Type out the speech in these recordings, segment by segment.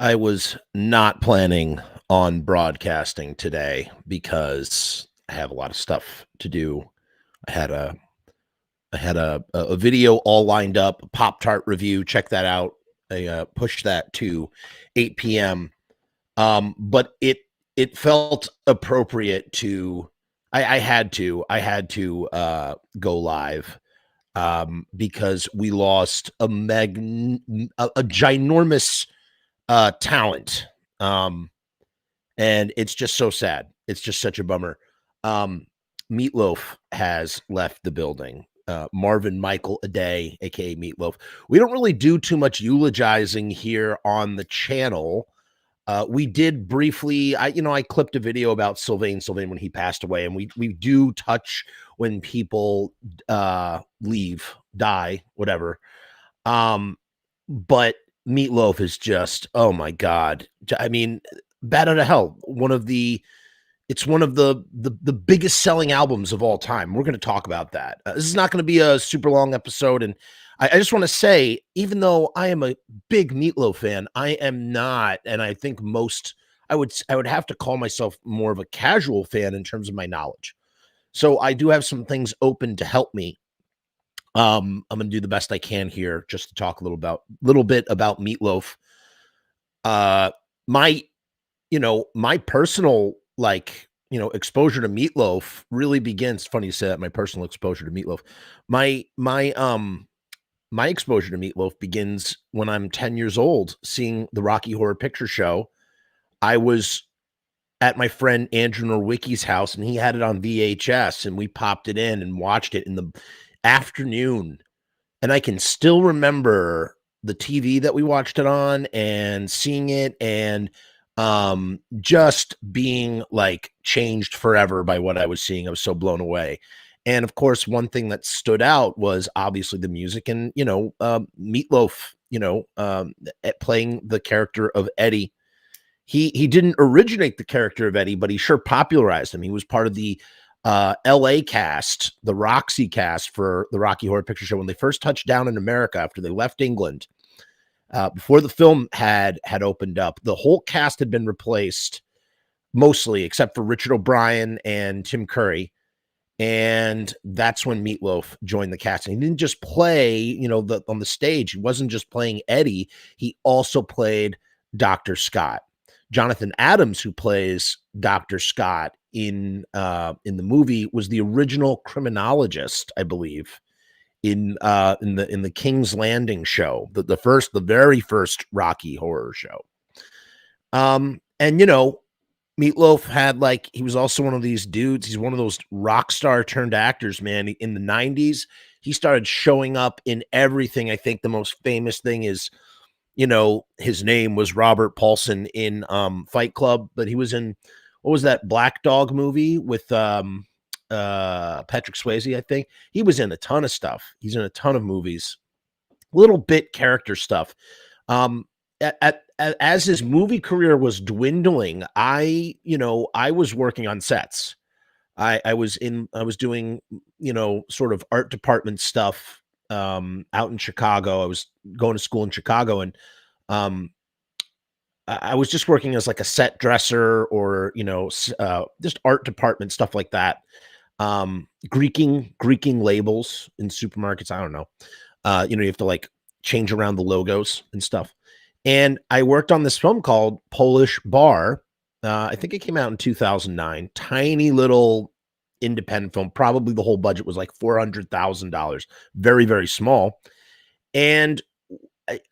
I was not planning on broadcasting today because I have a lot of stuff to do. I had a I had a video all lined up, a Pop-Tart review. Check that out. I pushed that to 8 p.m. But it felt appropriate to. I had to go live because we lost a ginormous talent. Um, and it's just so sad. It's just such a bummer. Um, Meat Loaf has left the building. Marvin Michael Aday, aka Meat Loaf. We don't really do too much eulogizing here on the channel. We did briefly, I clipped a video about Sylvain when he passed away, and we do touch when people leave, die, whatever. But Meat Loaf is just, oh my God. I mean, Bat Out of Hell, it's one of the biggest selling albums of all time. We're going to talk about that. This is not going to be a super long episode, and I just want to say, even though I am a big Meat Loaf fan, I am not, and I think I would have to call myself more of a casual fan in terms of my knowledge. So I do have some things open to help me. I'm going to do the best I can here just to talk little bit about Meat Loaf. Uh, my my personal, exposure to Meat Loaf really begins. Funny you say that. My personal exposure to Meat Loaf. My exposure to Meat Loaf begins when I'm 10 years old, seeing the Rocky Horror Picture Show. I was at my friend Andrew Norwicki's house, and he had it on VHS, and we popped it in and watched it in the afternoon. And I can still remember the TV that we watched it on and seeing it, and just being like changed forever by what I was seeing. I was so blown away. And of course, one thing that stood out was obviously the music, and Meat Loaf, playing the character of Eddie. He didn't originate the character of Eddie, but he sure popularized him. He was part of the LA cast, the Roxy cast for the Rocky Horror Picture Show when they first touched down in America after they left England. Before the film had opened up, the whole cast had been replaced mostly, except for Richard O'Brien and Tim Curry. And that's when Meat Loaf joined the cast. And he didn't just play, on the stage. He wasn't just playing Eddie. He also played Dr. Scott. Jonathan Adams, who plays Dr. Scott in the movie, was the original criminologist, I believe, in the King's Landing show, the very first Rocky Horror Show. And Meat Loaf he was also one of these dudes. He's one of those rock star turned actors, man. In the 90s, he started showing up in everything. I think the most famous thing is, his name was Robert Paulson in Fight Club, but he was in, what was that Black Dog movie with Patrick Swayze, I think. He was in a ton of stuff. He's in a ton of movies, little bit character stuff. As his movie career was dwindling, I was working on sets. I was doing, sort of art department stuff out in Chicago. I was going to school in Chicago, and I was just working as like a set dresser or, just art department stuff like that. Greeking labels in supermarkets. I don't know. You have to like change around the logos and stuff. And I worked on this film called Polish Bar. I think it came out in 2009. Tiny little independent film. Probably the whole budget was like $400,000. Very, very small. And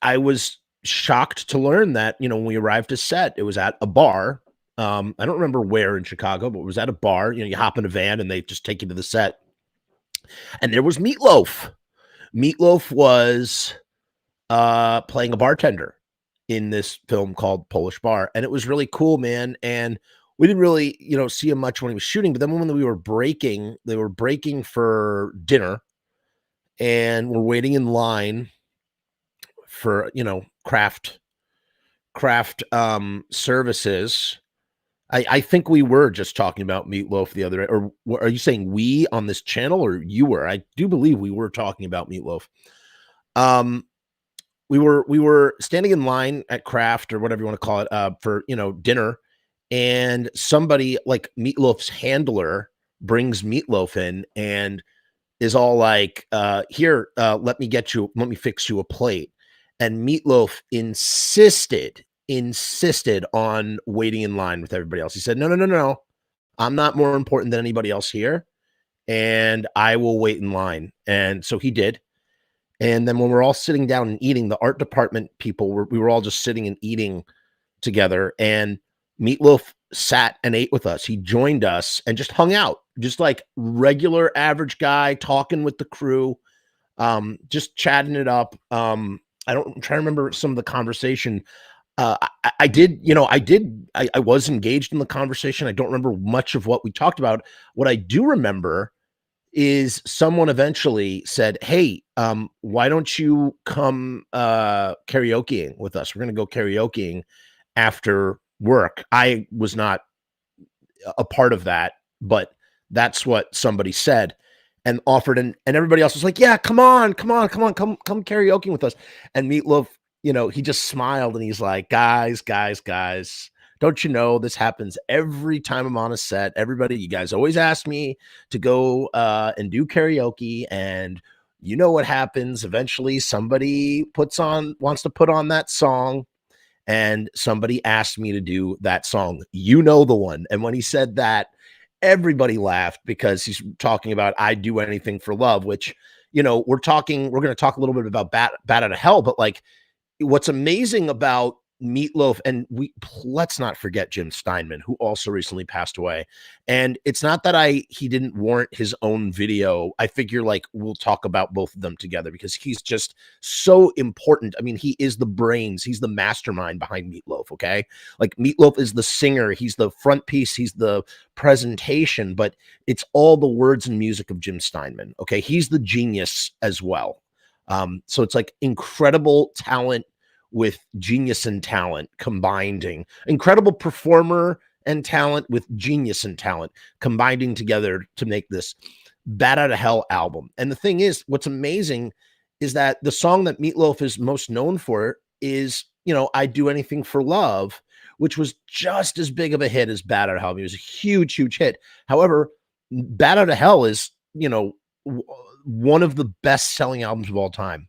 I was shocked to learn that, when we arrived to set, it was at a bar. I don't remember where in Chicago, but it was at a bar. You hop in a van and they just take you to the set. And there was Meat Loaf. Meat Loaf was playing a bartender in this film called Polish Bar. And it was really cool, man. And we didn't really, see him much when he was shooting. But then when they were breaking for dinner, and we're waiting in line for, craft services. I think we were just talking about Meat Loaf the other day. Or are you saying we on this channel, or you were? I do believe we were talking about Meat Loaf. we were standing in line at Kraft or whatever you want to call it, for dinner, and somebody like Meatloaf's handler brings Meatloaf in and is all like, "Here, let me fix you a plate." And Meatloaf insisted on waiting in line with everybody else. He said, "No, no, no, no. I'm not more important than anybody else here, and I will wait in line." And so he did. And then when we're all sitting down and eating, the art department people we were all just sitting and eating together, and Meatloaf sat and ate with us. He joined us and just hung out, just like regular average guy talking with the crew, just chatting it up. I'm trying to remember some of the conversation. I did, I was engaged in the conversation. I don't remember much of what we talked about. What I do remember is someone eventually said, "Hey, why don't you come karaokeing with us? We're gonna go karaokeing after work." I was not a part of that, but that's what somebody said and offered, and everybody else was like, "Yeah, come on, come on, come on, come karaoke with us." And Meatloaf, he just smiled and he's like, "Guys, guys, guys, don't you know this happens every time I'm on a set? Everybody, you guys always ask me to go and do karaoke, and you know what happens? Eventually somebody wants to put on that song, and somebody asked me to do that song. You know the one." And when he said that, everybody laughed because he's talking about "I do anything for love," which, we're going to talk a little bit about Bat Out of Hell, but like what's amazing about Meatloaf, and let's not forget Jim Steinman, who also recently passed away. And it's not that he didn't warrant his own video. I figure like we'll talk about both of them together because he's just so important. I mean, he is the brains, he's the mastermind behind Meatloaf. Okay, like Meatloaf is the singer, he's the front piece, he's the presentation, but it's all the words and music of Jim Steinman. Okay, he's the genius as well. So it's like incredible talent with genius and talent combining, incredible performer and talent with genius and talent combining together to make this Bat Out of Hell album. And the thing is, what's amazing is that the song that Meatloaf is most known for is, "I Do Anything for Love," which was just as big of a hit as Bat Out of Hell. It was a huge, huge hit. However, Bat Out of Hell is, one of the best selling albums of all time.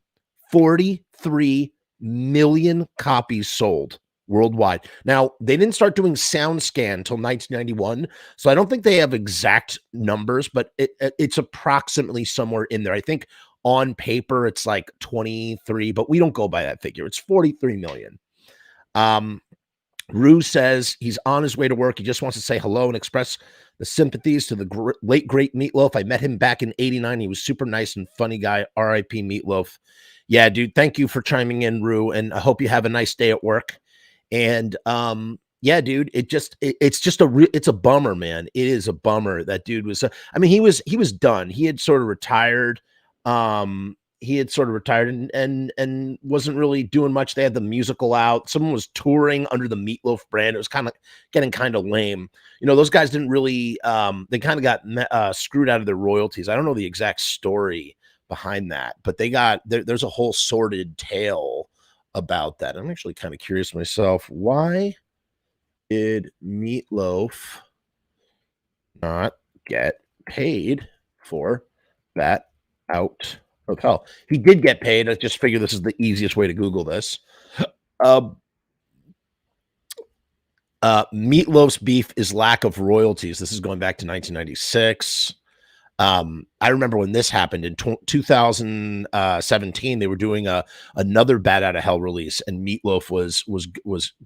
43 million copies sold worldwide. Now, they didn't start doing SoundScan until 1991, so I don't think they have exact numbers, but it's approximately somewhere in there. I think on paper it's like 23, but we don't go by that figure. It's 43 million. Rue says he's on his way to work. He just wants to say hello and express the sympathies to the late, great Meatloaf. I met him back in 89. He was super nice and funny guy. R.I.P. Meatloaf. Yeah, dude, thank you for chiming in, Rue, and I hope you have a nice day at work. And yeah, dude, it's a bummer, man. It is a bummer. That dude was, I mean, he was done. He had sort of retired. And wasn't really doing much. They had the musical out. Someone was touring under the Meatloaf brand. It was kind of getting kind of lame. Those guys didn't really, they kind of got screwed out of their royalties. I don't know the exact story behind that, but there's a whole sordid tale about that. I'm actually kind of curious myself. Why did Meatloaf not get paid for Bat Out of Hell? He did get paid. I just figured this is the easiest way to Google this. Meatloaf's beef is lack of royalties. This is going back to 1996. I remember when this happened in 2017, they were doing another Bat Out of Hell release, and Meatloaf was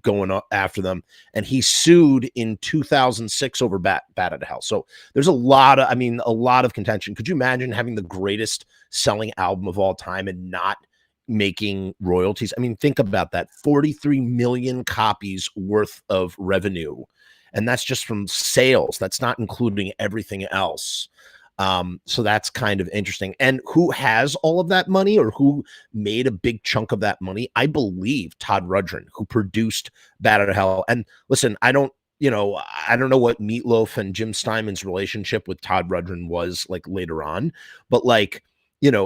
going after them, and he sued in 2006 over Bat Out of Hell. So there's a lot of contention. Could you imagine having the greatest selling album of all time and not making royalties? I mean, think about that. 43 million copies worth of revenue, and that's just from sales. That's not including everything else. So that's kind of interesting. And who has all of that money, or who made a big chunk of that money? I believe Todd Rundgren, who produced Bat Out of Hell. And listen, I don't know what Meatloaf and Jim Steinman's relationship with Todd Rundgren was like later on, but like,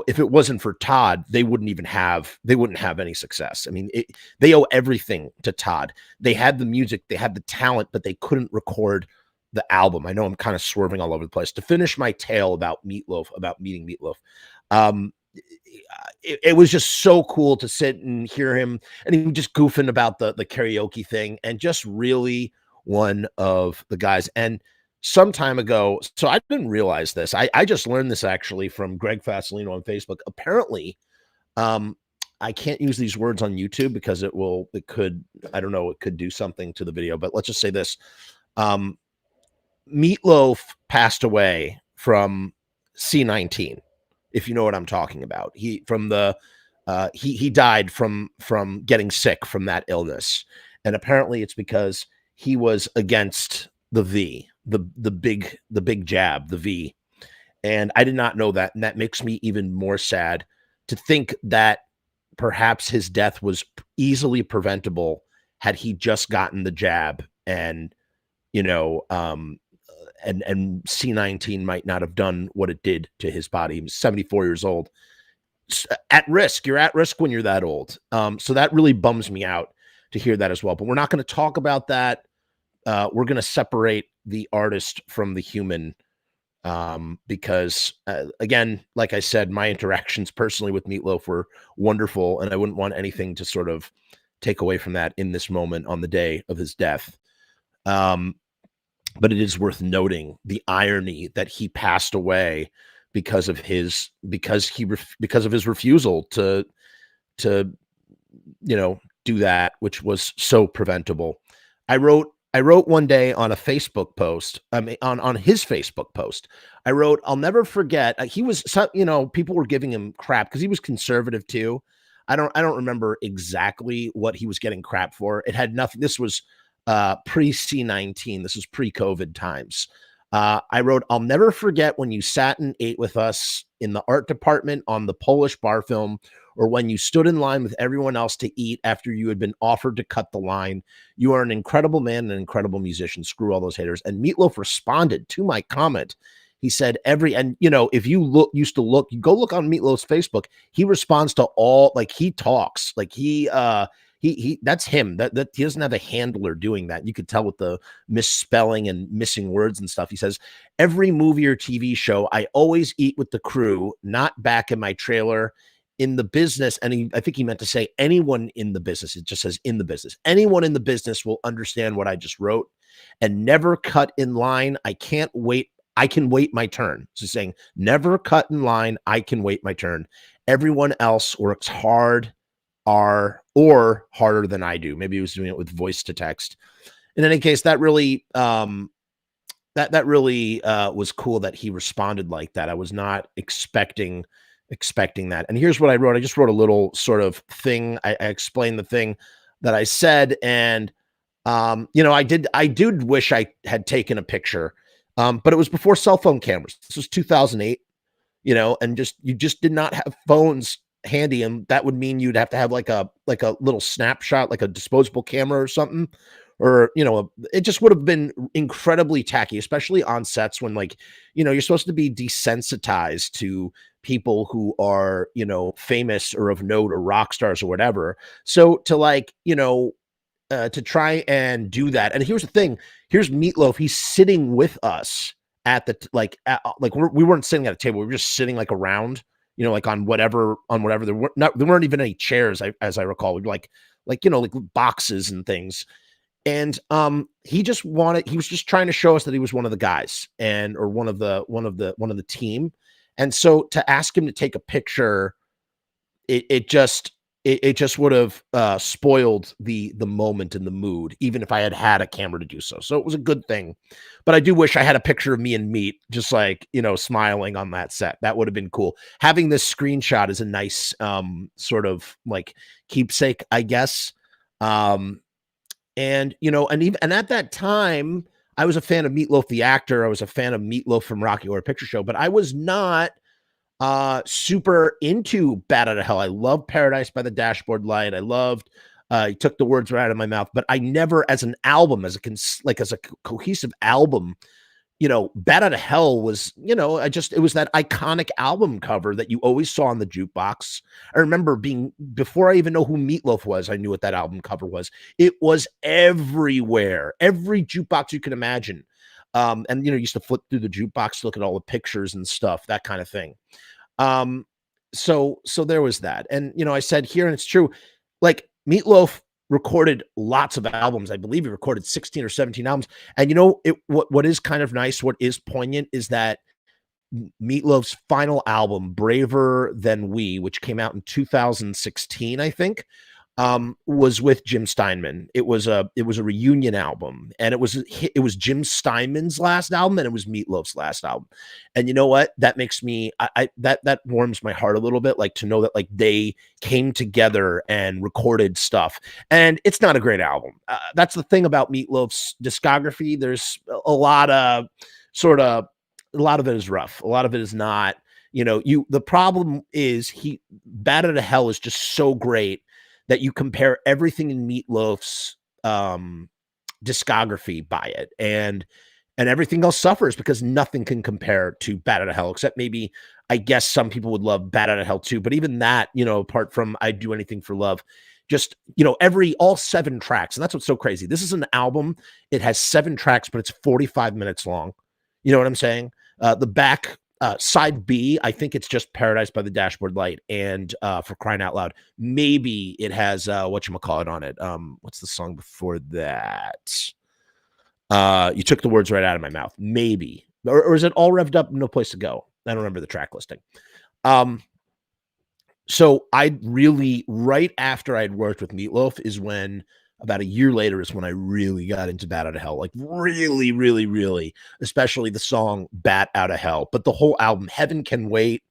if it wasn't for Todd, they wouldn't have any success. I mean, they owe everything to Todd. They had the music, they had the talent, but they couldn't record the album. I know I'm kind of swerving all over the place. To finish my tale about Meatloaf, about meeting Meatloaf, it was just so cool to sit and hear him, and he was just goofing about the karaoke thing, and just really one of the guys. And some time ago, so I didn't realize this. I just learned this actually from Greg Fasolino on Facebook. Apparently, I can't use these words on YouTube because it could, I don't know, it could do something to the video, but let's just say this. Meatloaf passed away from C19, if you know what I'm talking about. He died from getting sick from that illness. And apparently it's because he was against the V, the big jab, the V. And I did not know that. And that makes me even more sad to think that perhaps his death was easily preventable had he just gotten the jab, and, and C19 might not have done what it did to his body. He was 74 years old. At risk. You're at risk when you're that old. So that really bums me out to hear that as well. But we're not going to talk about that. We're going to separate the artist from the human, because, again, like I said, my interactions personally with Meatloaf were wonderful, and I wouldn't want anything to sort of take away from that in this moment on the day of his death. But it is worth noting the irony that he passed away because of his refusal to do that, which was so preventable. I wrote one day on a Facebook post, on his Facebook post, I wrote, I'll never forget. He was, people were giving him crap because he was conservative too. I don't remember exactly what he was getting crap for. It had nothing. This was pre C19. This is pre-COVID times. I wrote, I'll never forget when you sat and ate with us in the art department on the Polish bar film, or when you stood in line with everyone else to eat after you had been offered to cut the line. You are an incredible man and an incredible musician. Screw all those haters. And Meatloaf responded to my comment. He said if you go look on Meatloaf's Facebook, he responds to all, like, he talks, like he that's him. That he doesn't have a handler doing that. You could tell with the misspelling and missing words and stuff. He says, every movie or TV show, I always eat with the crew, not back in my trailer. In the business, and I think he meant to say anyone in the business. It just says in the business. Anyone in the business will understand what I just wrote. And never cut in line. I can't wait. I can wait my turn. So saying never cut in line. I can wait my turn. Everyone else works hard or harder than I do. Maybe he was doing it with voice to text. In any case, that really that really was cool that he responded like that. I was not expecting that. And here's what I wrote. I just wrote a little sort of thing. I explained the thing that I said. And, I did wish I had taken a picture, but it was before cell phone cameras. This was 2008, and you just did not have phones handy. And that would mean you'd have to have like a little snapshot, like a disposable camera or something, or, it just would have been incredibly tacky, especially on sets when, you're supposed to be desensitized to people who are, famous or of note or rock stars or whatever. So to to try and do that. And here's the thing, here's Meatloaf. He's sitting with us at the, we weren't sitting at a table. We were just sitting around, on whatever, there weren't even any chairs. As I recall, we were like boxes and things. And he was just trying to show us that he was one of the guys or one of the team. And so to ask him to take a picture, it just would have spoiled the moment and the mood, even if I had a camera to do so. So it was a good thing. But I do wish I had a picture of me and Meat just smiling on that set. That would have been cool. Having this screenshot is a nice sort of keepsake, I guess. And at that time, I was a fan of Meat Loaf, the actor. I was a fan of Meat Loaf from Rocky Horror Picture Show, but I was not super into Bat Out of Hell. I loved Paradise by the Dashboard Light. I loved, he took the words right out of my mouth, but I never, as an album, as a cohesive album, Bat Out of Hell was, it was that iconic album cover that you always saw on the jukebox. I remember before I even know who Meat Loaf was, I knew what that album cover was. It was everywhere, every jukebox you can imagine. And, used to flip through the jukebox to look at all the pictures and stuff, that kind of thing. Um, so there was that. And, I said here, and it's true, like Meat Loaf recorded lots of albums. I believe he recorded 16 or 17 albums. And what is kind of nice, what is poignant is that Meat Loaf's final album, Braver Than We, which came out in 2016, I think, was with Jim Steinman. It was a reunion album, and it was Jim Steinman's last album, and it was Meat Loaf's last album. And you know what? That makes me that warms my heart a little bit, like to know that like they came together and recorded stuff. And it's not a great album. That's the thing about Meat Loaf's discography. There's a lot of it is rough. A lot of it is not. The problem is Bat Out of Hell is just so great that you compare everything in Meat Loaf's discography by it, and everything else suffers because nothing can compare to Bat Out of Hell, except maybe, I guess, some people would love Bat Out of Hell too. But even that, apart from I'd Do Anything for Love, just, all 7 tracks. And that's what's so crazy. This is an album. It has 7 tracks, but it's 45 minutes long. You know what I'm saying? The back, side B, I think it's just Paradise by the Dashboard Light, and For Crying Out Loud, maybe it has whatchamacallit on it. What's the song before that? You took the words right out of my mouth. Maybe, or is it All Revved Up, No Place to Go? I don't remember the track listing. So I really, right after I'd worked with Meat Loaf, is when, about a year later, is when I really got into Bat Out of Hell. Like really, really, really, especially the song Bat Out of Hell. But the whole album, Heaven Can Wait,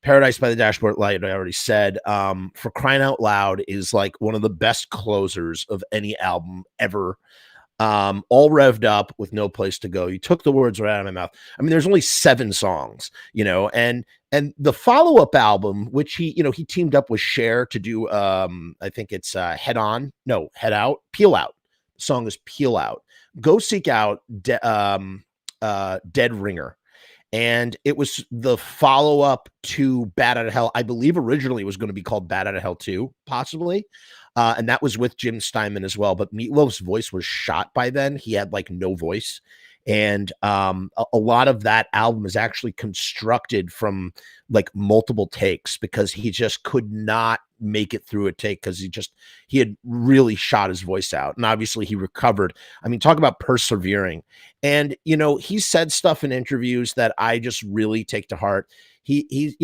Paradise by the Dashboard Light, I already said. For Crying Out Loud is like one of the best closers of any album ever. All Revved Up with No Place to Go. You took the words right out of my mouth. I mean, there's only 7 songs, and the follow-up album, which he teamed up with Cher to do, I think it's Head Out. Peel Out. The song is Peel Out. Go seek out Dead Ringer. And it was the follow-up to Bat Out of Hell. I believe originally it was going to be called Bat Out of Hell 2, possibly. And that was with Jim Steinman as well. But Meat Loaf's voice was shot by then. He had like no voice. And a lot of that album is actually constructed from like multiple takes because he just could not make it through a take because he had really shot his voice out. And obviously he recovered. I mean, talk about persevering. And, he said stuff in interviews that I just really take to heart. He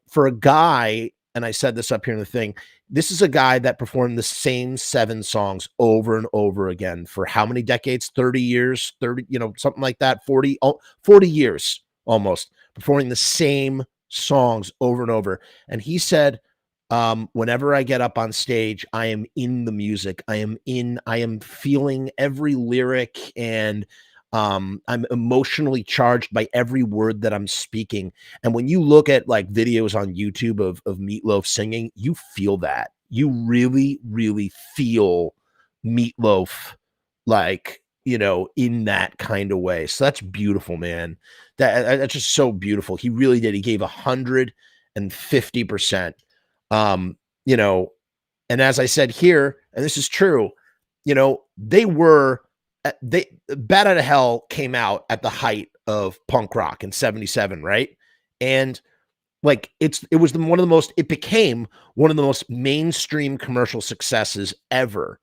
for a guy, and I said this up here in the thing, this is a guy that performed the same 7 songs over and over again for how many decades? 30 years, something like that, 40 years almost, performing the same songs over and over. And he said, whenever I get up on stage, I am in the music. I am feeling every lyric, and I'm emotionally charged by every word that I'm speaking. And when you look at like videos on YouTube of Meat Loaf singing, you feel that. You really, really feel Meat Loaf, like, in that kind of way. So that's beautiful, man. That's just so beautiful. He really did. He gave 150%. And as I said here, and this is true, Bat Out of Hell came out at the height of punk rock in 77, right? And like it became one of the most mainstream commercial successes ever,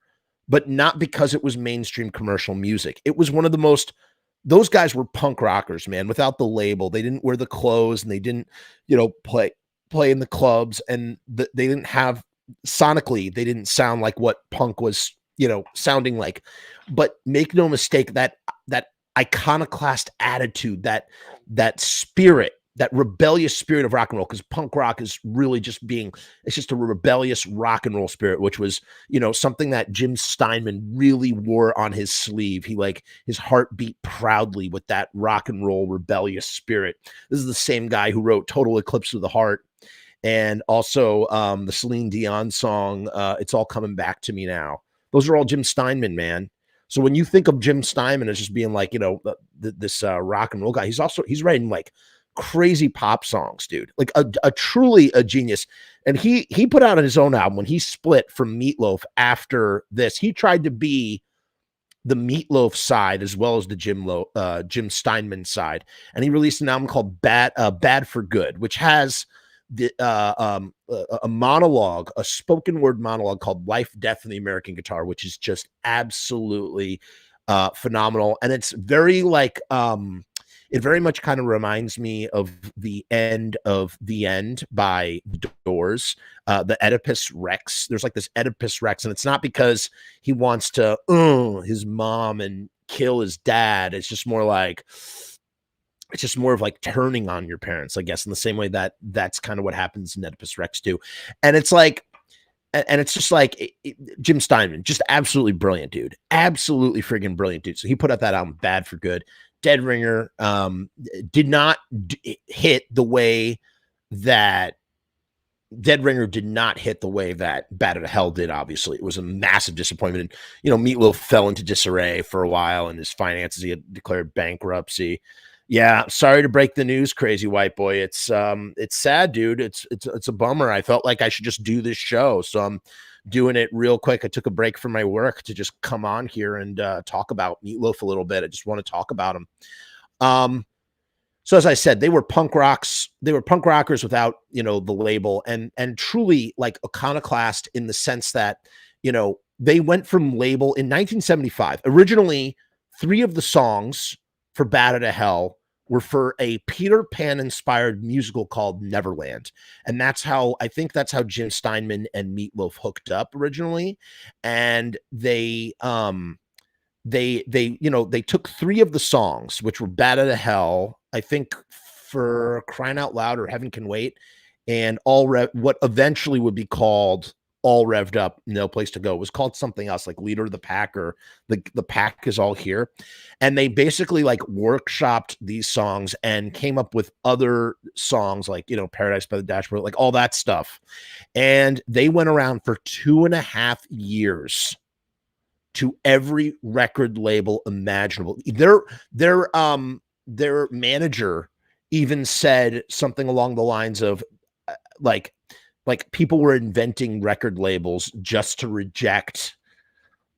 but not because it was mainstream commercial music. It was one of the most, those guys were punk rockers, man, without the label. They didn't wear the clothes, and they didn't, play in the clubs, and they didn't have, sonically, they didn't sound like what punk was, sounding like. But make no mistake, that iconoclast attitude, that spirit, that rebellious spirit of rock and roll, because punk rock is really it's just a rebellious rock and roll spirit, which was, something that Jim Steinman really wore on his sleeve. His heart beat proudly with that rock and roll rebellious spirit. This is the same guy who wrote Total Eclipse of the Heart, and also the Celine Dion song, It's All Coming Back to Me Now. Those are all Jim Steinman, man. So when you think of Jim Steinman as just being like, this rock and roll guy, he's writing like crazy pop songs, dude. Like a truly a genius. And he put out on his own album when he split from Meat Loaf after this. He tried to be the Meat Loaf side as well as the Jim Steinman side, and he released an album called Bad for Good, which has a monologue, a spoken word monologue called Life, Death, and the American Guitar, which is just absolutely phenomenal. And it's very like, it very much kind of reminds me of the end of The End by The Doors, the Oedipus Rex. There's like this Oedipus Rex, and it's not because he wants to his mom and kill his dad. It's just more of like turning on your parents, I guess, in the same way that's kind of what happens in Oedipus Rex too. And it's like, and it's just like Jim Steinman, just absolutely brilliant, dude. Absolutely friggin' brilliant, dude. So he put out that album, Bad for Good. Dead Ringer did not hit the way that Dead Ringer did not hit the way that Bat Out of Hell did. Obviously, it was a massive disappointment. And, Meat Loaf fell into disarray for a while, and his finances, he had declared bankruptcy. Yeah, sorry to break the news, crazy white boy. It's sad, dude. It's a bummer. I felt like I should just do this show, so I'm doing it real quick. I took a break from my work to just come on here and talk about Meat Loaf a little bit. I just want to talk about him. So as I said, they were punk rocks. They were punk rockers without, the label, and truly like iconoclast in the sense that, they went from label in 1975. Originally, 3 of the songs for Bat Out of Hell were for a Peter Pan inspired musical called Neverland. And I think that's how Jim Steinman and Meat Loaf hooked up originally. And they took 3 of the songs, which were Bat Out of Hell, I think, for Crying Out Loud or Heaven Can Wait, and what eventually would be called All Revved Up, No Place to Go. It was called something else, like Leader of the Pack, or the Pack Is All Here. And they basically like workshopped these songs and came up with other songs like, Paradise by the Dashboard, like all that stuff. And they went around for 2.5 years to every record label imaginable. Their manager even said something along the lines of like people were inventing record labels just to reject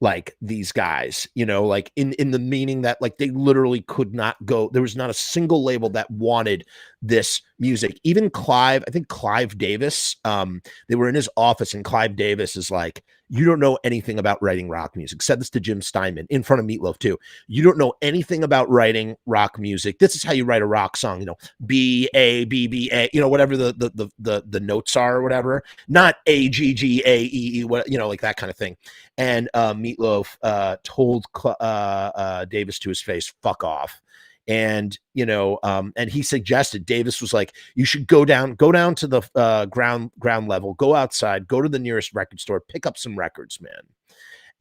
like these guys, like in the meaning that like they literally could not go. There was not a single label that wanted this music. Even I think Clive Davis, they were in his office, and Clive Davis is like, you don't know anything about writing rock music. Said this to Jim Steinman in front of Meat Loaf too. You don't know anything about writing rock music. This is how you write a rock song, B A B B A, whatever the notes are or whatever, not A G G A E E, what, like that kind of thing. And Meat Loaf told Davis to his face, "Fuck off." And and he suggested, Davis was like, you should go down to the ground level, go outside, go to the nearest record store, pick up some records, man.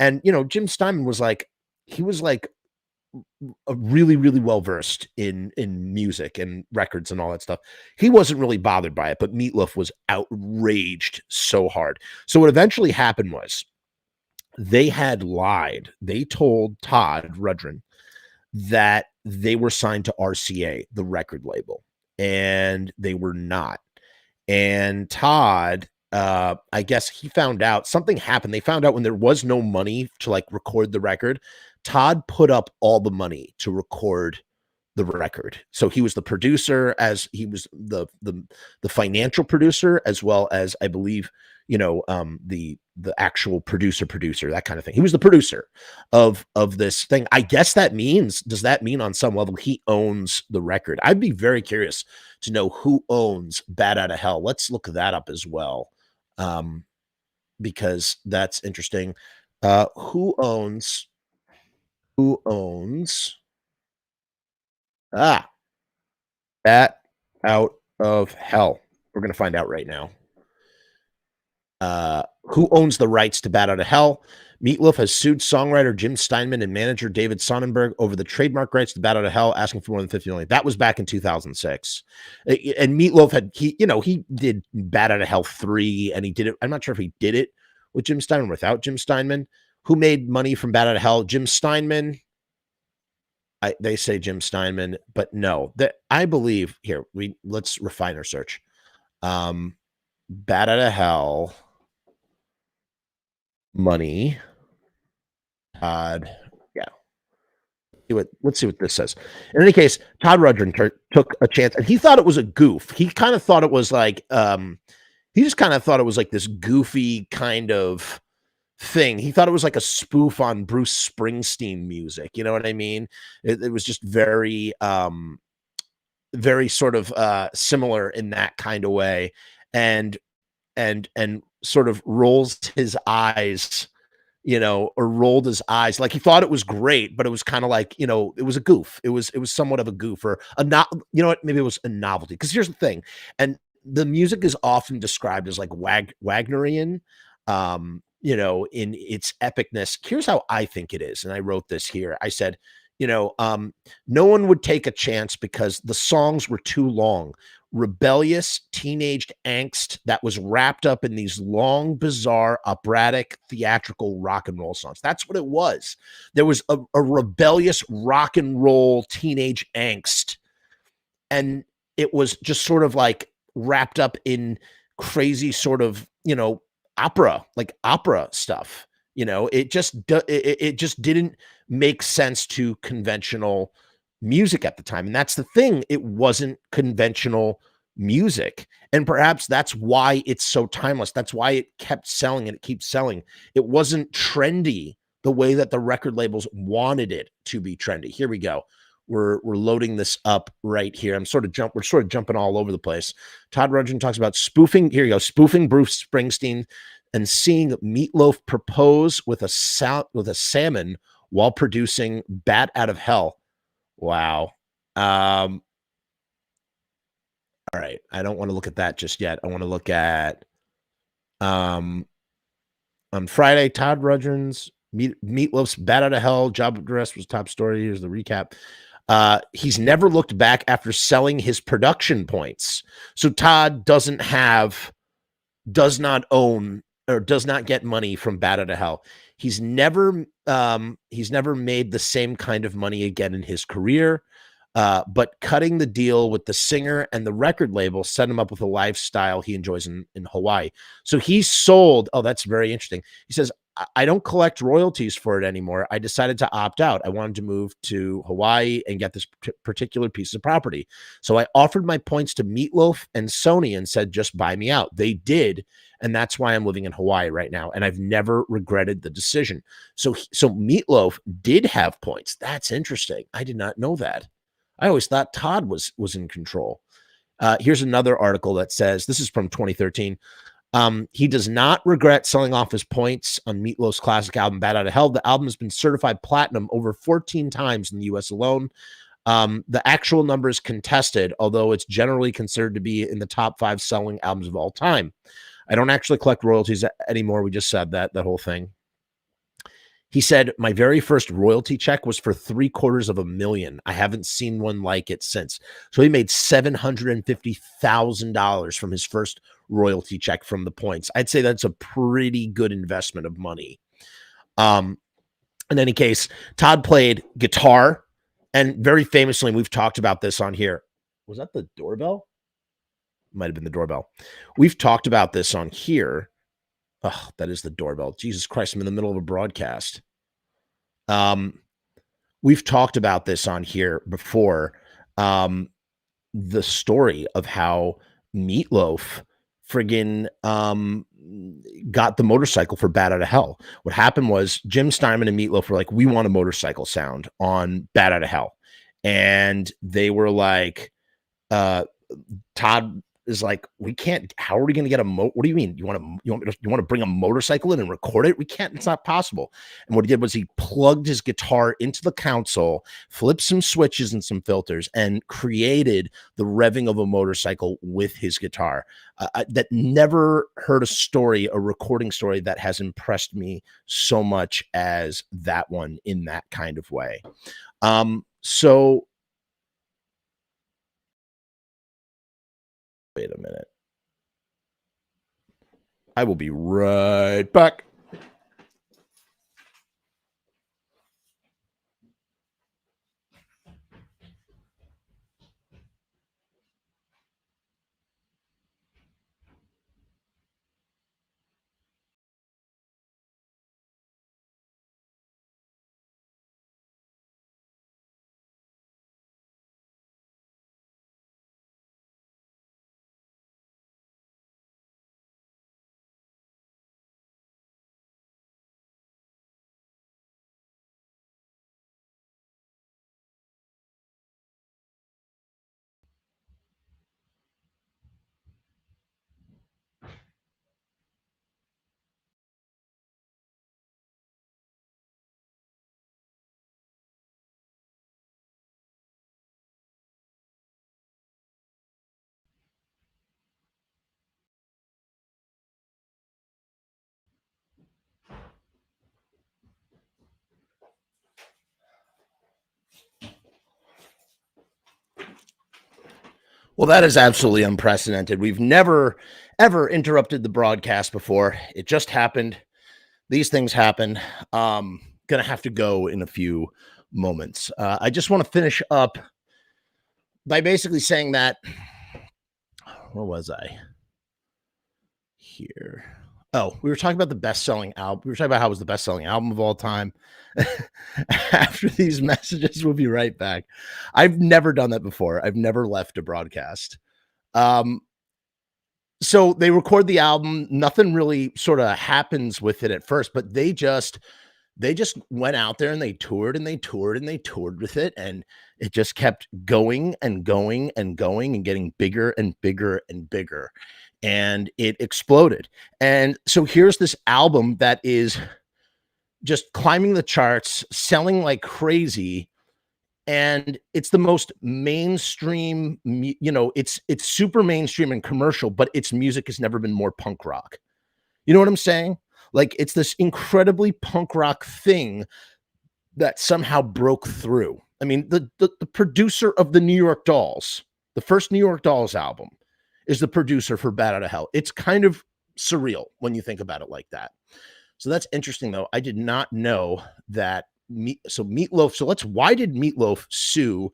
And Jim Steinman was like, he was like a really, really well versed in music and records and all that stuff. He wasn't really bothered by it, but Meat Loaf was outraged so hard. So what eventually happened was they had lied. They told Todd Rundgren that they were signed to RCA, the record label, and they were not. And Todd, I guess he found out something happened. They found out when there was no money to like record the record, Todd put up all the money to record the record. So he was the producer, as he was the financial producer, as well as, I believe, the actual producer, that kind of thing. He was the producer of this thing. I guess does that mean on some level he owns the record? I'd be very curious to know who owns Bat Out of Hell. Let's look that up as well. Because that's interesting. Who owns Bat Out of Hell? We're going to find out right now. Who owns the rights to Bat Out of Hell? Meat Loaf has sued songwriter Jim Steinman and manager David Sonnenberg over the trademark rights to Bat Out of Hell, asking for more than $50 million. That was back in 2006. And Meat Loaf he did Bat Out of Hell 3, and he did it. I'm not sure if he did it with Jim Steinman, without Jim Steinman. Who made money from Bat Out of Hell? Jim Steinman. They say Jim Steinman, but no. I believe here. Let's refine our search. Bat Out of Hell money. Yeah. Let's see what this says. In any case, Todd Rundgren took a chance, and he thought it was a goof. He kind of thought it was like, he just kind of thought it was like this goofy kind of thing. He thought it was like a spoof on Bruce Springsteen music. You know what I mean? It was just very, very sort of similar in that kind of way, and sort of rolls his eyes, or rolled his eyes. Like he thought it was great, but it was kind of like, it was a goof. It was somewhat of a goof, or not, you know what? Maybe it was a novelty. Because here's the thing, and the music is often described as like Wagnerian, in its epicness. Here's how I think it is, and I wrote this here. I said, no one would take a chance because the songs were too long. Rebellious teenage angst that was wrapped up in these long, bizarre, operatic, theatrical rock and roll songs. That's what it was. There was a rebellious rock and roll teenage angst, and it was just sort of like wrapped up in crazy sort of, opera stuff. It just didn't make sense to conventional music at the time. And that's the thing. It wasn't conventional music. And perhaps that's why it's so timeless. That's why it kept selling and it keeps selling. It wasn't trendy the way that the record labels wanted it to be trendy. Here we go. We're loading this up right here. We're sort of jumping all over the place. Todd Rundgren talks about spoofing. Here you go. Spoofing Bruce Springsteen and seeing Meat Loaf propose with a salmon while producing Bat Out of Hell. Wow. All right. I don't want to look at that just yet. I want to look at on Friday, Todd Rundgren's Meat Loaf's Bat Out of Hell. Job Dress was top story. Here's the recap. He's never looked back after selling his production points. So Todd does not own or does not get money from Bat Out of Hell. He's never made the same kind of money again in his career. But cutting the deal with the singer and the record label set him up with a lifestyle he enjoys in Hawaii. So he sold. Oh, that's very interesting. He says, I don't collect royalties for it anymore. I decided to opt out. I wanted to move to Hawaii and get this particular piece of property. So I offered my points to Meat Loaf and Sony and said, just buy me out. They did. And that's why I'm living in Hawaii right now. And I've never regretted the decision. So Meat Loaf did have points. That's interesting. I did not know that. I always thought Todd was in control. Here's another article that says, this is from 2013. He does not regret selling off his points on Meat Loaf's classic album, Bat Out of Hell. The album has been certified platinum over 14 times in the U.S. alone. The actual number is contested, although it's generally considered to be in the top 5 selling albums of all time. I don't actually collect royalties anymore. We just said that whole thing. He said, my very first royalty check was for $750,000. I haven't seen one like it since. So he made $750,000 from his first royalty check from the points. I'd say that's a pretty good investment of money. In any case, Todd played guitar, and very famously, we've talked about this on here. Was that the doorbell? Might have been the doorbell. We've talked about this on here. Oh, that is the doorbell. Jesus Christ, I'm in the middle of a broadcast. We've talked about this on here before. The story of how Meat Loaf friggin' got the motorcycle for Bat Out of Hell. What happened was Jim Steinman and Meat Loaf were like, we want a motorcycle sound on Bat Out of Hell. And they were like, Todd is like, we can't. How are we going to get a what do you mean? You want to bring a motorcycle in and record it? We can't. It's not possible. And what he did was he plugged his guitar into the console, flipped some switches and some filters, and created the revving of a motorcycle with his guitar. That never heard a recording story that has impressed me so much as that one in that kind of way. So wait a minute. I will be right back. Well, that is absolutely unprecedented. We've never, ever interrupted the broadcast before. It just happened. These things happen. Gonna have to go in a few moments. I just want to finish up by basically saying that, where was I here? Oh, we were talking about the best-selling album. We were talking about how it was the best-selling album of all time. After these messages, we'll be right back. I've never done that before. I've never left a broadcast. Um, so they record the album. Nothing really sort of happens with it at first, but they just went out there and they toured and they toured and they toured with it, and it just kept going and going and going and getting bigger and bigger and bigger, and it exploded. And so here's this album that is just climbing the charts, selling like crazy, and it's the most mainstream, it's super mainstream and commercial, but its music has never been more punk rock. You know what I'm saying? Like, it's this incredibly punk rock thing that somehow broke through. I mean, the producer of the New York Dolls, the first New York Dolls album, is the producer for Bat Out of Hell. It's kind of surreal when you think about it like that. So that's interesting, though. I did not know that. Meatloaf. So why did Meatloaf sue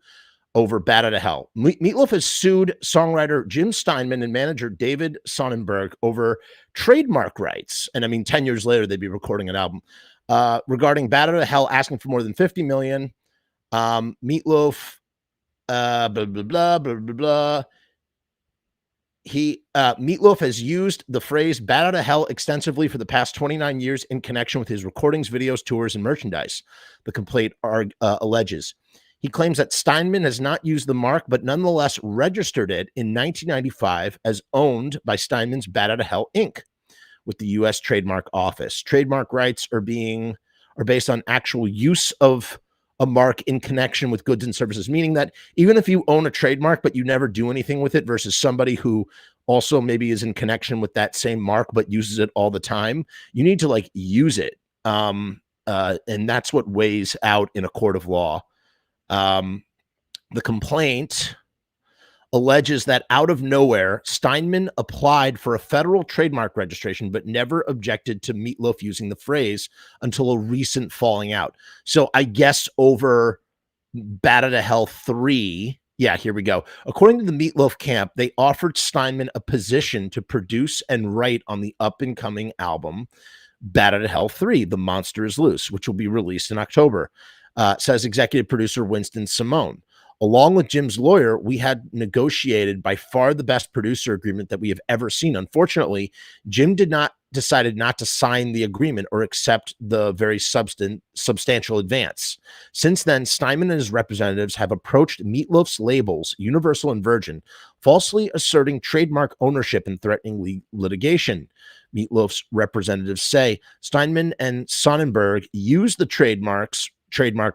over Bat Out of Hell? Meatloaf has sued songwriter Jim Steinman and manager David Sonnenberg over trademark rights. And I mean, 10 years later, they'd be recording an album regarding Bat Out of Hell, asking for more than $50 million. Meatloaf, blah, blah, blah, blah, blah, blah. Meatloaf has used the phrase "Bat Out of Hell" extensively for the past 29 years in connection with his recordings, videos, tours, and merchandise, the complaint alleges. He claims that Steinman has not used the mark, but nonetheless registered it in 1995 as owned by Steinman's Bat Out of Hell Inc. with the U.S. Trademark Office. Trademark rights are based on actual use of a mark in connection with goods and services, meaning that even if you own a trademark but you never do anything with it, versus somebody who also maybe is in connection with that same mark but uses it all the time, you need to like use it. And that's what weighs out in a court of law. The complaint alleges that out of nowhere, Steinman applied for a federal trademark registration, but never objected to Meatloaf using the phrase until a recent falling out. So I guess over Bat Out of Hell 3, yeah, here we go. According to the Meatloaf camp, they offered Steinman a position to produce and write on the up-and-coming album Bat Out of Hell 3, The Monster is Loose, which will be released in October, says executive producer Winston Simone. Along with Jim's lawyer, we had negotiated by far the best producer agreement that we have ever seen. Unfortunately, Jim decided not to sign the agreement or accept the very substantial advance. Since then, Steinman and his representatives have approached Meatloaf's labels, Universal and Virgin, falsely asserting trademark ownership and threatening litigation. Meatloaf's representatives say Steinman and Sonnenberg used the trademark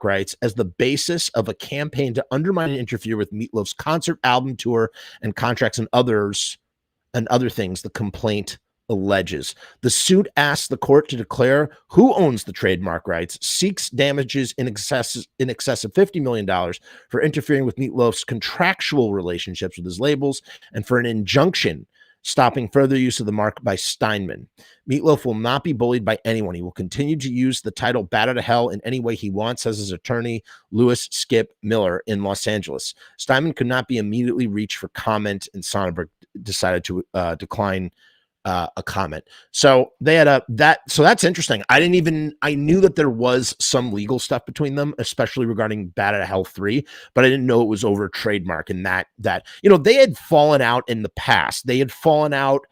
rights as the basis of a campaign to undermine and interfere with Meatloaf's concert, album tour, and contracts and other things, the complaint alleges. The suit asks the court to declare who owns the trademark rights, seeks damages in excess of $50 million for interfering with Meatloaf's contractual relationships with his labels, and for an injunction stopping further use of the mark by Steinman. Meatloaf will not be bullied by anyone. He will continue to use the title Bat Out of Hell in any way he wants, says his attorney, Louis Skip Miller in Los Angeles. Steinman could not be immediately reached for comment, and Sonnenberg decided to decline a comment. So they had so that's interesting. I knew that there was some legal stuff between them, especially regarding Bat Out of Hell 3, but I didn't know it was over trademark, and that they had fallen out in the past. They had fallen out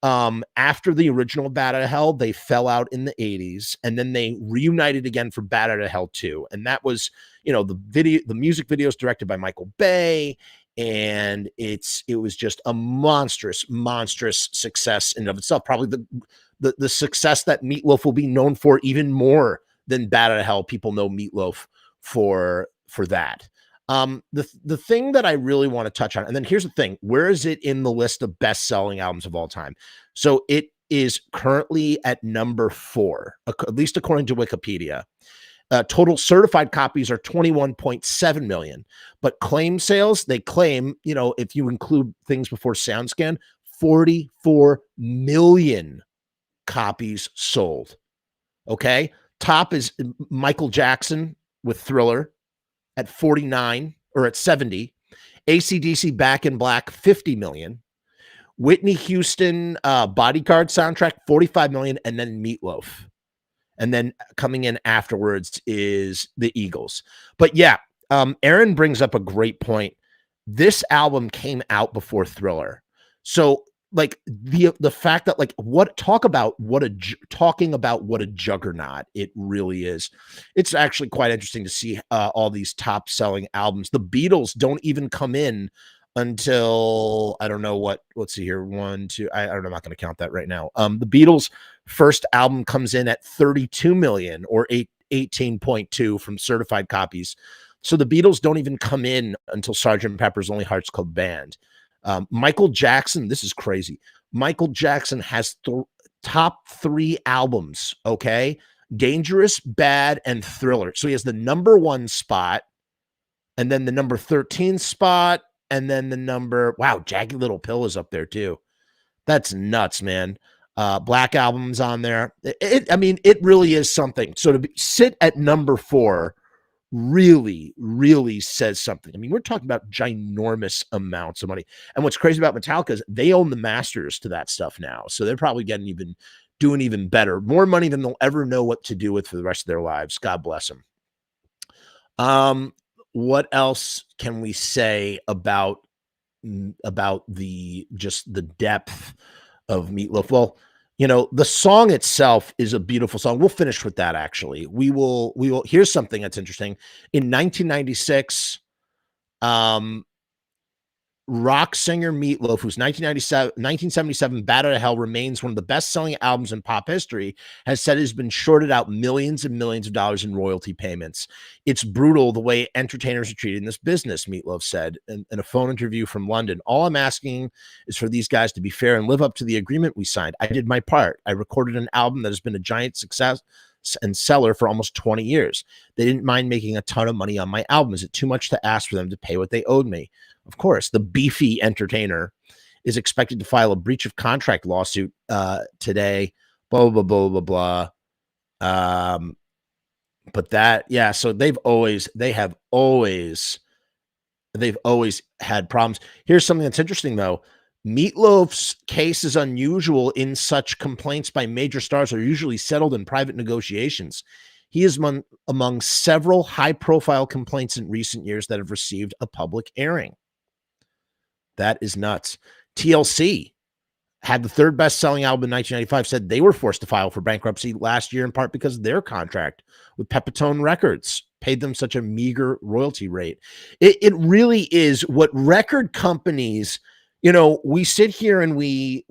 after the original Bat Out of Hell. They fell out in the 80s, and then they reunited again for Bat Out of Hell 2. And that was, the music video is directed by Michael Bay, and it was just a monstrous success in and of itself. Probably the success that Meatloaf will be known for even more than Bat Out of Hell. People know Meatloaf for that. The thing that I really want to touch on, and then here's the thing, where is it in the list of best-selling albums of all time? So it is currently at number 4, at least according to Wikipedia. Total certified copies are 21.7 million, but claim sales, they claim, if you include things before SoundScan, 44 million copies sold. Okay. Top is Michael Jackson with Thriller at 49 or at 70. AC/DC Back in Black, 50 million. Whitney Houston Bodyguard soundtrack, 45 million. And then Meatloaf. And then coming in afterwards is the Eagles. But yeah, Aaron brings up a great point. This album came out before Thriller. So like the fact that like talking about what a juggernaut it really is. It's actually quite interesting to see all these top selling albums. The Beatles don't even come in until I don't know let's see here. One, two, I don't know, I'm not going to count that right now. The Beatles first album comes in at 32 million or 18.2 from certified copies. So the Beatles don't even come in until Sgt. Pepper's Lonely Hearts Club Band. Michael Jackson, this is crazy. Michael Jackson has top 3 albums, okay? Dangerous, Bad, and Thriller. So he has the number 1 spot, and then the number 13 spot, and then Jagged Little Pill is up there too. That's nuts, man. Black Album's on there. It really is something. So to sit at number 4 really, really says something. I mean, we're talking about ginormous amounts of money. And what's crazy about Metallica is they own the masters to that stuff now. So they're probably doing even better. More money than they'll ever know what to do with for the rest of their lives. God bless them. What else can we say about the depth of Meat Loaf? Well, the song itself is a beautiful song. We'll finish with that. Actually, we will. Here's something that's interesting. In 1996, rock singer Meat Loaf, whose 1977 Bat Out of Hell remains one of the best-selling albums in pop history, has said has been shorted out millions and millions of dollars in royalty payments. It's brutal the way entertainers are treated in this business, Meat Loaf said in a phone interview from London. All I'm asking is for these guys to be fair and live up to the agreement we signed. I did my part. I recorded an album that has been a giant success and seller for almost 20 years. They didn't mind making a ton of money on my album. Is it too much to ask for them to pay what they owed me? Of course. The beefy entertainer is expected to file a breach of contract lawsuit today. Blah, blah, blah, blah, blah. But that, yeah, so they've always had problems. Here's something that's interesting, though. Meat Loaf's case is unusual in such complaints by major stars are usually settled in private negotiations. He is among several high-profile complaints in recent years that have received a public airing. That is nuts. TLC had the 3rd best-selling album in 1995, said they were forced to file for bankruptcy last year in part because their contract with Pepitone Records paid them such a meager royalty rate. It really is what record companies, we sit here and we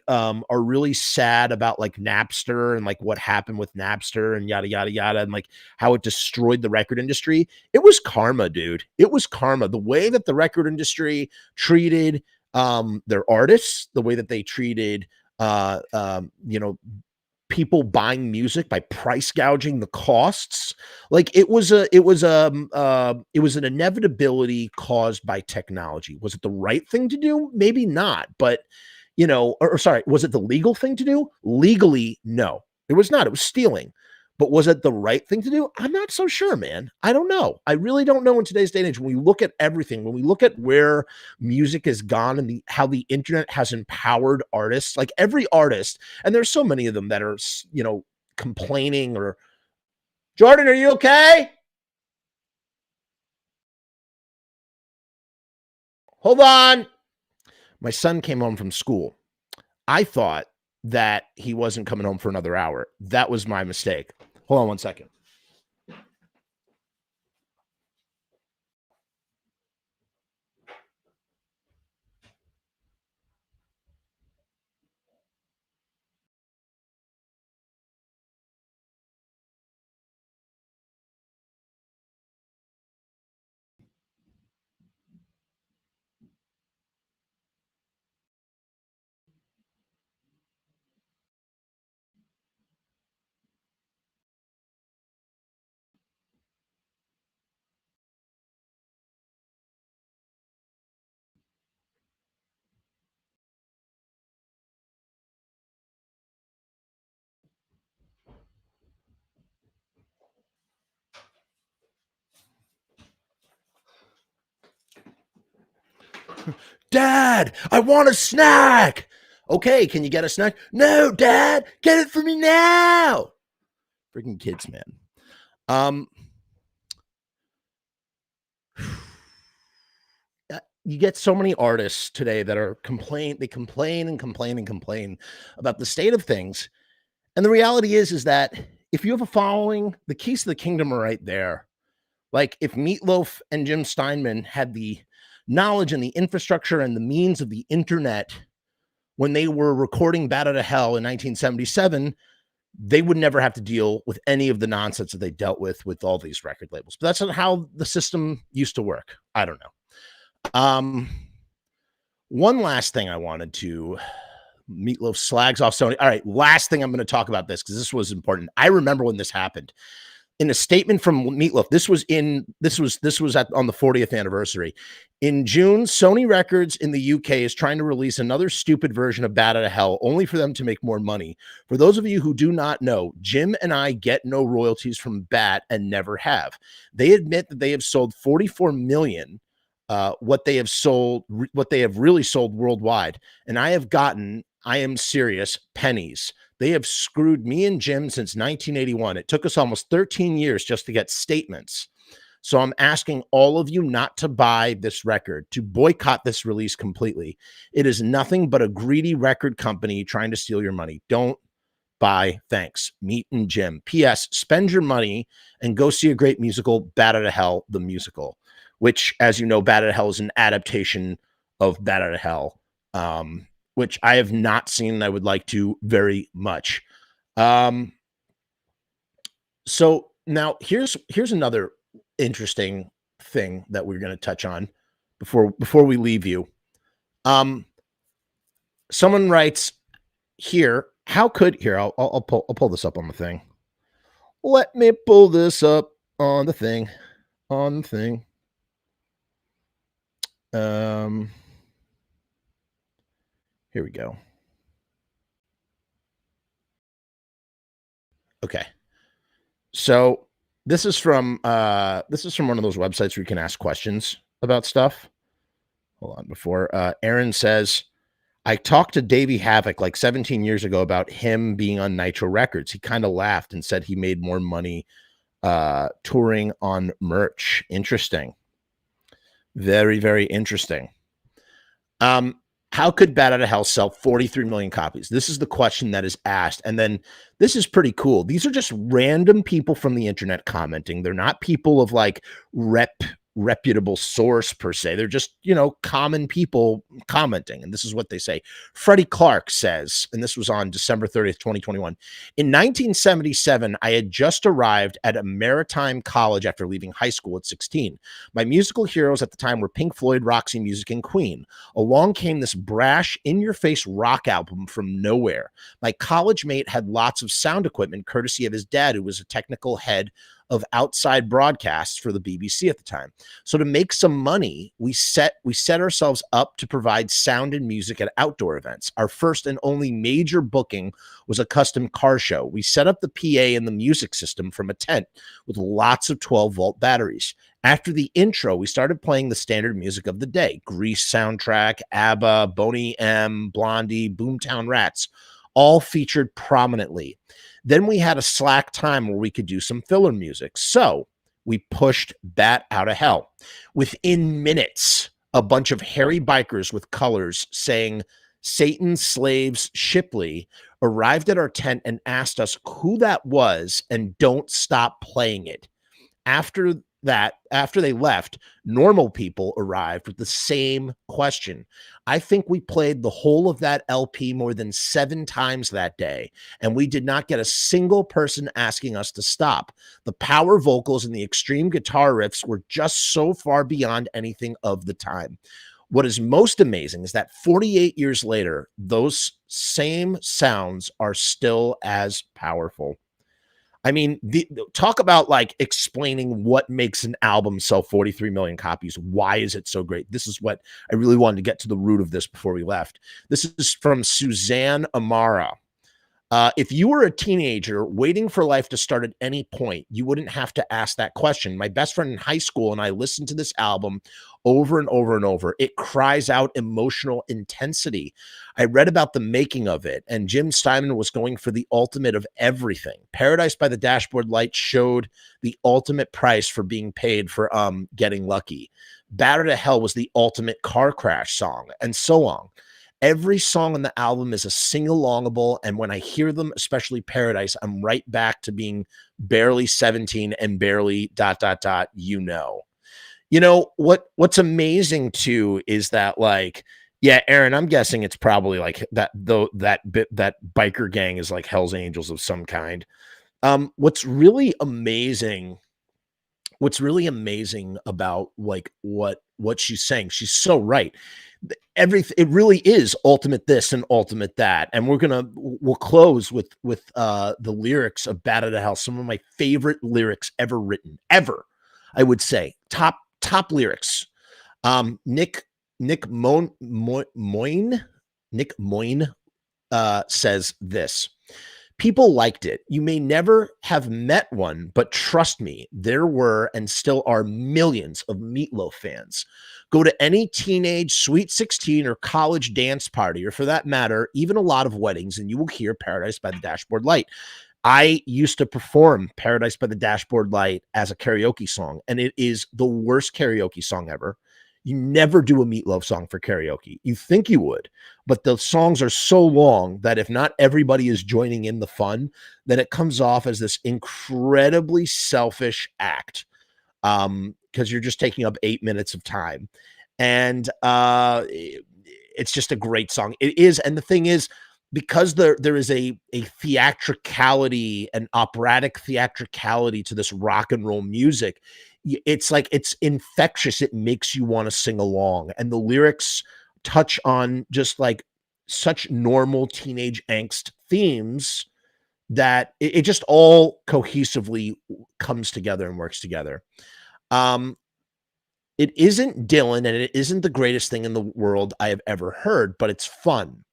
are really sad about like Napster and like what happened with Napster and yada, yada, yada, and like how it destroyed the record industry. It was karma, dude. It was karma. The way that the record industry treated their artists, the way that they treated people buying music by price gouging the costs. Like it was an inevitability caused by technology. Was it the right thing to do? Maybe not, but sorry, was it the legal thing to do? Legally, no, it was not. It was stealing. But was it the right thing to do? I'm not so sure, man. I don't know. I really don't know in today's day and age. When we look at everything, when we look at where music has gone and how the internet has empowered artists, like every artist, and there's so many of them that are, complaining or, Jordan, are you okay? Hold on. My son came home from school. I thought that he wasn't coming home for another hour. That was my mistake. Hold on one second. Dad, I want a snack. Okay, can you get a snack? No, Dad, get it for me now. Freaking kids, man. You get so many artists today that are they complain and complain and complain about the state of things. And the reality is that if you have a following, the keys to the kingdom are right there. Like if Meat Loaf and Jim Steinman had the knowledge and the infrastructure and the means of the internet when they were recording Bat Out of Hell in 1977, they would never have to deal with any of the nonsense that they dealt with all these record labels. But that's not how the system used to work. I don't know. One last thing I wanted to Meat Loaf slags off Sony. All right, last thing I'm going to talk about this because this was important. I remember when this happened. In a statement from Meat Loaf, this was on the 40th anniversary. In June, Sony Records in the UK is trying to release another stupid version of Bat Out of Hell, only for them to make more money. For those of you who do not know, Jim and I get no royalties from Bat and never have. They admit that they have sold 44 million. What they have really sold worldwide, and I am serious, pennies. They have screwed me and Jim since 1981. It took us almost 13 years just to get statements. So I'm asking all of you not to buy this record, to boycott this release completely. It is nothing but a greedy record company trying to steal your money. Don't buy. Thanks. Meat and Jim. P.S. Spend your money and go see a great musical, Bat Out of Hell, the musical, which, as you know, Bat Out of Hell is an adaptation of Bat Out of Hell, which I have not seen and I would like to very much. So now here's another interesting thing that we're going to touch on before we leave you. Someone writes here, I'll pull this up on the thing. Let me pull this up on the thing. Here we go. Okay. So this is from one of those websites where you can ask questions about stuff. Hold on. Before Aaron says, I talked to Davey Havoc like 17 years ago about him being on Nitro Records. He kind of laughed and said he made more money touring on merch. Interesting. Very, very interesting. How could Bat Out of Hell sell 43 million copies? This is the question that is asked. And then this is pretty cool. These are just random people from the internet commenting. They're not people of like reputable source per se. They're just, common people commenting. And this is what they say. Freddie Clark says, and this was on December 30th, 2021. In 1977, I had just arrived at a maritime college after leaving high school at 16. My musical heroes at the time were Pink Floyd, Roxy Music, and Queen. Along came this brash, in-your-face rock album from nowhere. My college mate had lots of sound equipment, courtesy of his dad, who was a technical head of outside broadcasts for the BBC at the time. So to make some money, we set ourselves up to provide sound and music at outdoor events. Our first and only major booking was a custom car show. We set up the PA and the music system from a tent with lots of 12-volt batteries. After the intro, we started playing the standard music of the day: Grease soundtrack, ABBA, Boney M, Blondie, Boomtown Rats, all featured prominently. Then we had a slack time where we could do some filler music. So we pushed Bat Out of Hell. Within minutes, a bunch of hairy bikers with colors saying Satan's Slaves Shipley arrived at our tent and asked us who that was and don't stop playing it. After they left, normal people arrived with the same question. I think we played the whole of that LP more than 7 times that day, and we did not get a single person asking us to stop. The power vocals and the extreme guitar riffs were just so far beyond anything of the time. What is most amazing is that 48 years later, those same sounds are still as powerful. I mean, talk about like explaining what makes an album sell 43 million copies. Why is it so great? This is what I really wanted to get to the root of this before we left. This is from Suzanne Amara. If you were a teenager waiting for life to start at any point, you wouldn't have to ask that question. My best friend in high school and I listened to this album over and over and over. It cries out emotional intensity. I read about the making of it, and Jim Steinman was going for the ultimate of everything. Paradise by the Dashboard Light showed the ultimate price for being paid for Getting Lucky. Battered to Hell was the ultimate car crash song, and so on. Every song on the album is a sing-alongable, and when I hear them, especially Paradise, I'm right back to being barely 17 and barely ... What's amazing too is that, like, yeah, Aaron, I'm guessing it's probably like that, though, that biker gang is like Hell's Angels of some kind. What's really amazing about like what she's saying, she's so right. Everything, it really is ultimate this and ultimate that. And we'll close with the lyrics of Battered to Hell, some of my favorite lyrics ever written, ever. I would say top lyrics. Nick Moyne says this: people liked it. You may never have met one, but trust me, there were and still are millions of Meat Loaf fans. Go to any teenage Sweet 16 or college dance party, or for that matter, even a lot of weddings, and you will hear Paradise by the Dashboard Light. I used to perform Paradise by the Dashboard Light as a karaoke song, and it is the worst karaoke song ever. You never do a Meat Loaf song for karaoke. You think you would, but the songs are so long that if not everybody is joining in the fun, then it comes off as this incredibly selfish act, because you're just taking up 8 minutes of time. And it's just a great song. It is. And the thing is, because there is a theatricality, an operatic theatricality to this rock and roll music, it's like it's infectious. It makes you want to sing along. And the lyrics touch on just like such normal teenage angst themes that it just all cohesively comes together and works together. It isn't Dylan, and it isn't the greatest thing in the world I have ever heard, but it's fun.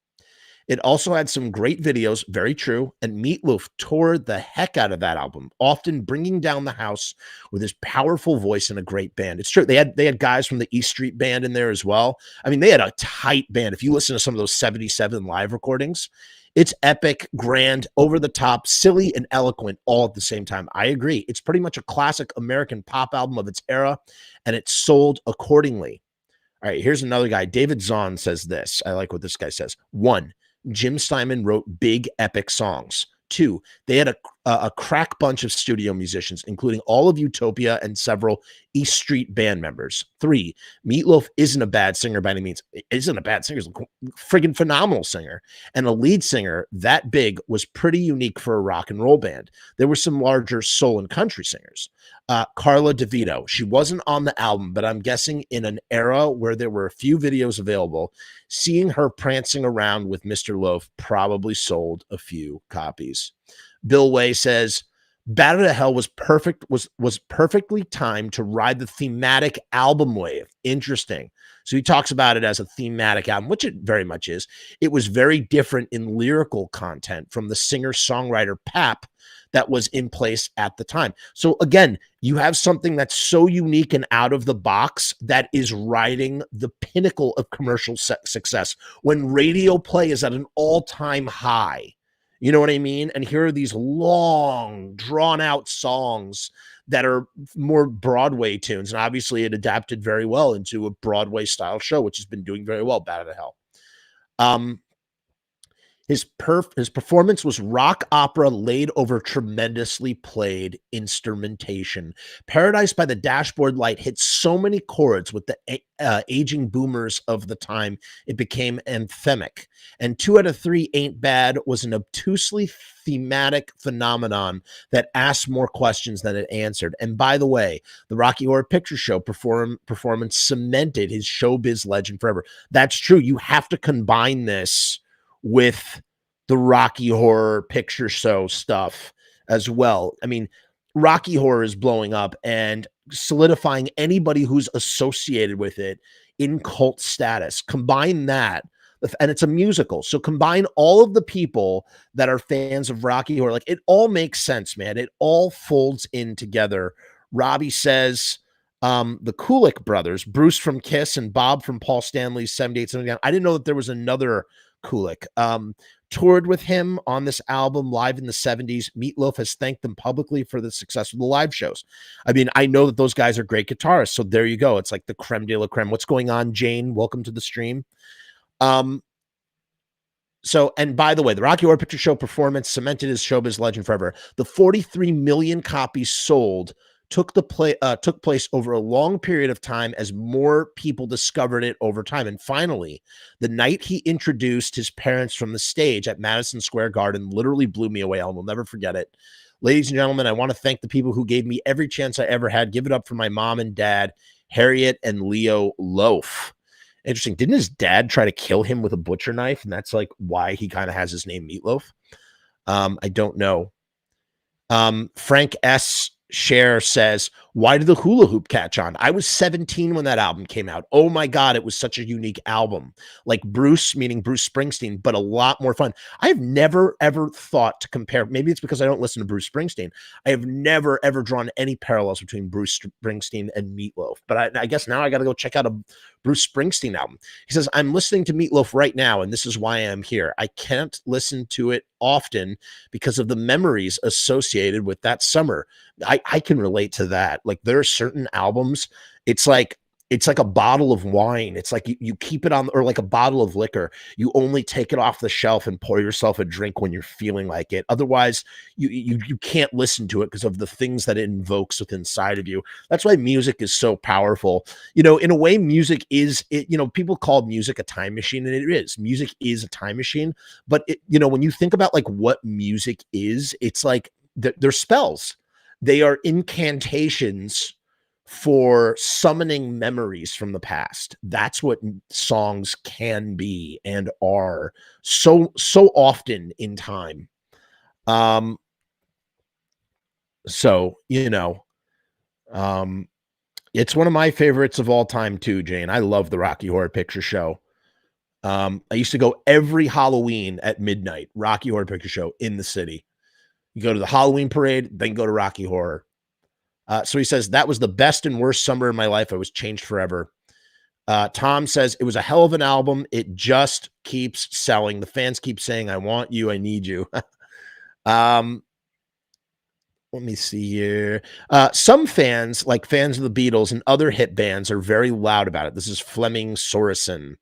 It also had some great videos, very true, and Meat Loaf toured the heck out of that album, often bringing down the house with his powerful voice and a great band. It's true. They had guys from the East Street Band in there as well. I mean, they had a tight band. If you listen to some of those 77 live recordings, it's epic, grand, over the top, silly, and eloquent all at the same time. I agree. It's pretty much a classic American pop album of its era, and it sold accordingly. All right, here's another guy. David Zahn says this. I like what this guy says. 1, Jim Steinman wrote big, epic songs. 2, they had a crack bunch of studio musicians, including all of Utopia and several East Street Band members. 3, Meat Loaf isn't a bad singer by any means. It isn't a bad singer. He's a friggin' phenomenal singer. And a lead singer that big was pretty unique for a rock and roll band. There were some larger soul and country singers. Carla DeVito, she wasn't on the album, but I'm guessing in an era where there were a few videos available, seeing her prancing around with Mr. Loaf probably sold a few copies. Bill Way says, Battered to Hell was perfectly timed to ride the thematic album wave. Interesting. So he talks about it as a thematic album, which it very much is. It was very different in lyrical content from the singer-songwriter pap that was in place at the time. So again, you have something that's so unique and out of the box that is riding the pinnacle of commercial success when radio play is at an all-time high. You know what I mean? And here are these long, drawn-out songs that are more Broadway tunes. And obviously it adapted very well into a Broadway-style show, which has been doing very well, Battered to Hell. His performance was rock opera laid over tremendously played instrumentation. Paradise by the Dashboard Light hit so many chords with the aging boomers of the time, it became anthemic. And 2 out of 3 Ain't Bad was an obtusely thematic phenomenon that asked more questions than it answered. And by the way, the Rocky Horror Picture Show performance cemented his showbiz legend forever. That's true. You have to combine this with the Rocky Horror Picture Show stuff as well. I mean, Rocky Horror is blowing up and solidifying anybody who's associated with it in cult status. Combine that and it's a musical. So combine all of the people that are fans of Rocky Horror, like it all makes sense, man. It all folds in together. Robbie says, the Kulick brothers, Bruce from Kiss and Bob from Paul Stanley's 78, 79. I didn't know that there was another Kulick. Toured with him on this album live in the 70s. Meat Loaf has thanked them publicly for the success of the live shows. I mean, I know that those guys are great guitarists, so there you go. It's like the creme de la creme. What's going on, Jane? Welcome to the stream. So, and by the way, the Rocky Horror Picture Show performance cemented his showbiz legend forever. The 43 million copies sold took place over a long period of time as more people discovered it over time. And finally, the night he introduced his parents from the stage at Madison Square Garden literally blew me away. I will never forget it. Ladies and gentlemen, I want to thank the people who gave me every chance I ever had. Give it up for my mom and dad, Harriet and Leo Loaf. Interesting. Didn't his dad try to kill him with a butcher knife? And that's like why he kind of has his name Meat Loaf. I don't know. Frank S. Cher says, why did the hula hoop catch on? I was 17 when that album came out. Oh my God, it was such a unique album. Like Bruce, meaning Bruce Springsteen, but a lot more fun. I've never, ever thought to compare. Maybe it's because I don't listen to Bruce Springsteen. I have never, ever drawn any parallels between Bruce Springsteen and Meat Loaf. But I guess now I got to go check out a Bruce Springsteen album. He says, I'm listening to Meat Loaf right now, and this is why I'm here. I can't listen to it often because of the memories associated with that summer. I can relate to that. Like there are certain albums, it's like a bottle of wine. It's like you keep it on, or like a bottle of liquor. You only take it off the shelf and pour yourself a drink when you're feeling like it. Otherwise, you can't listen to it because of the things that it invokes within inside of you. That's why music is so powerful. You know, in a way, music is it. You know, people call music a time machine, and it is. Music is a time machine. But you know, when you think about like what music is, it's like they're spells. They are incantations for summoning memories from the past. That's what songs can be and are so often in time. So, you know, it's one of my favorites of all time too, Jane. I love the Rocky Horror Picture Show. I used to go every Halloween at midnight, Rocky Horror Picture Show in the city. You go to the Halloween parade, then go to Rocky Horror. So he says, that was the best and worst summer in my life. I was changed forever. Tom says, it was a hell of an album. It just keeps selling. The fans keep saying, I want you. I need you. Let me see here. Some fans, like fans of the Beatles and other hit bands, are very loud about it. This is Fleming Sorensen.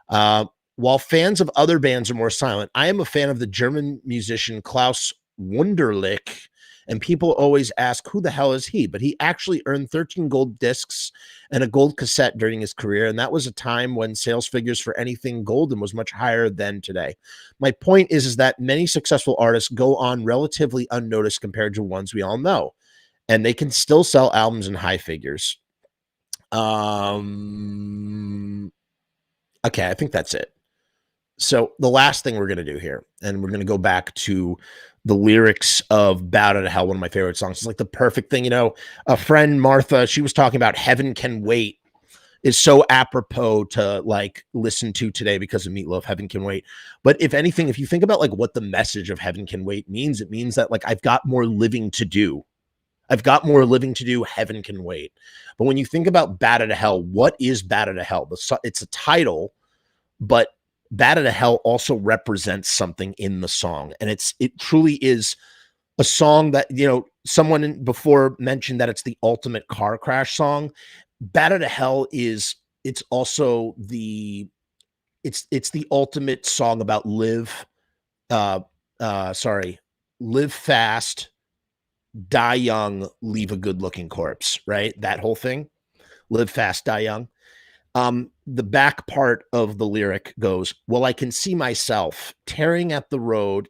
While fans of other bands are more silent, I am a fan of the German musician Klaus Wunderlich, and people always ask, who the hell is he? But he actually earned 13 gold discs and a gold cassette during his career, and that was a time when sales figures for anything golden was much higher than today. My point is that many successful artists go on relatively unnoticed compared to ones we all know, and they can still sell albums in high figures. Okay, I think that's it. So the last thing we're going to do here, and we're going to go back to the lyrics of Bow to Hell, one of my favorite songs. It's like the perfect thing. You know, a friend, Martha, she was talking about Heaven Can Wait is so apropos to like listen to today because of Meat Loaf, Heaven Can Wait. But if anything, if you think about like what the message of Heaven Can Wait means, it means that like I've got more living to do. I've got more living to do. Heaven can wait. But when you think about Bow to Hell, what is Bow to Hell? It's a title, but Bow to Hell also represents something in the song. And it truly is a song that, you know, someone before mentioned that it's the ultimate car crash song. Bow to Hell it's also the ultimate song about live fast, die young, leave a good looking corpse, right? That whole thing, live fast, die young. The back part of the lyric goes, well, I can see myself tearing up the road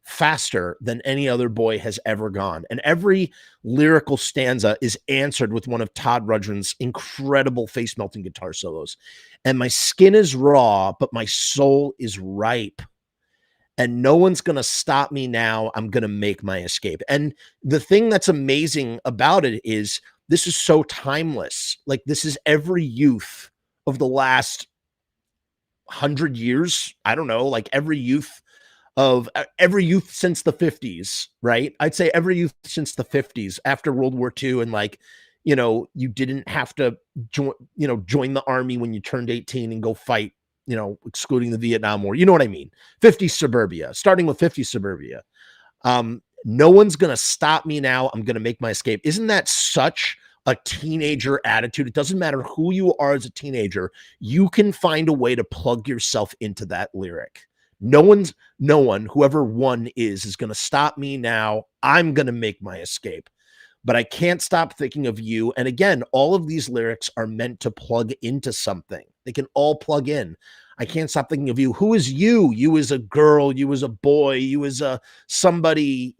faster than any other boy has ever gone. And every lyrical stanza is answered with one of Todd Rundgren's incredible face melting guitar solos. And my skin is raw, but my soul is ripe. And no one's going to stop me now. I'm going to make my escape. And the thing that's amazing about it is this is so timeless. Like this is every youth of the last 100 years. I don't know, like every youth since the 50s, right? I'd say every youth since the 50s after World War II. And like, you didn't have to join the army when you turned 18 and go fight, excluding the Vietnam War. You know what I mean? 50s suburbia, starting with 50s suburbia. No one's going to stop me now. I'm going to make my escape. Isn't that such a teenager attitude? It doesn't matter who you are as a teenager. You can find a way to plug yourself into that lyric. No one, whoever one is going to stop me now. I'm going to make my escape, but I can't stop thinking of you. And again, all of these lyrics are meant to plug into something. They can all plug in. I can't stop thinking of you. Who is you? You as a girl, you as a boy, you as a somebody,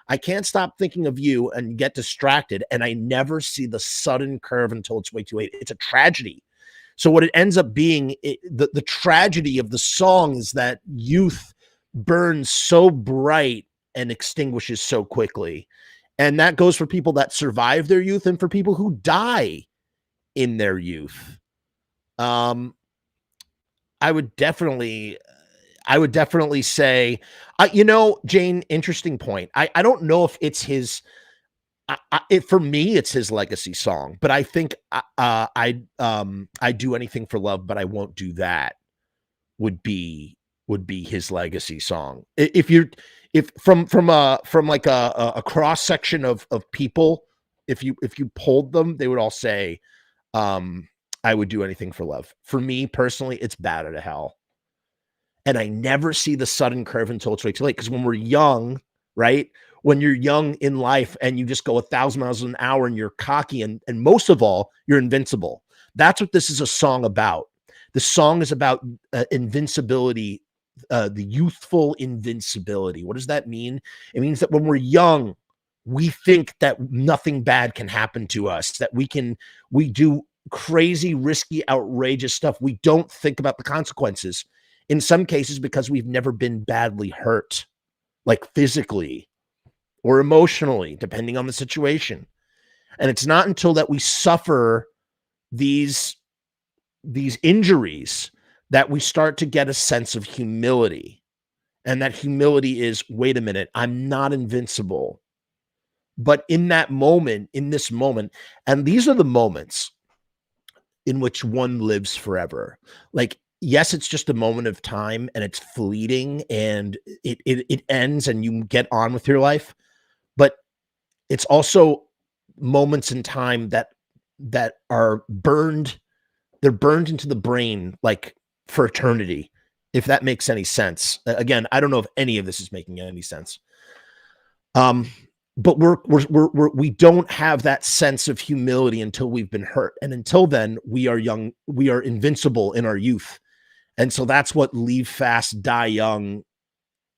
I can't stop thinking of you and get distracted. And I never see the sudden curve until it's way too late. It's a tragedy. So what it ends up being, the tragedy of the song is that youth burns so bright and extinguishes so quickly. And that goes for people that survive their youth and for people who die in their youth. I would definitely say, Jane, interesting point. I don't know if it's his, for me, it's his legacy song, but I think I do anything for love, but I won't do that would be his legacy song. If from like a cross section of people, if you polled them, they would all say, I would do anything for love. For me personally, it's Bad to Hell. And I never see the sudden curve until it's way too late. Because when we're young, right? When you're young in life and you just go 1,000 miles an hour and you're cocky and most of all, you're invincible. That's what this is a song about. The song is about invincibility, the youthful invincibility. What does that mean? It means that when we're young, we think that nothing bad can happen to us, that we do crazy, risky, outrageous stuff. We don't think about the consequences. In some cases, because we've never been badly hurt, like physically or emotionally, depending on the situation. And it's not until that we suffer these injuries that we start to get a sense of humility. And that humility is, wait a minute, I'm not invincible. But in that moment, in this moment, and these are the moments in which one lives forever. Like, yes, it's just a moment of time and it's fleeting and it ends and you get on with your life. But it's also moments in time that are burned. They're burned into the brain, like for eternity, if that makes any sense. Again, I don't know if any of this is making any sense. But we don't have that sense of humility until we've been hurt. And until then, we are young, we are invincible in our youth. And so that's what leave fast, die young,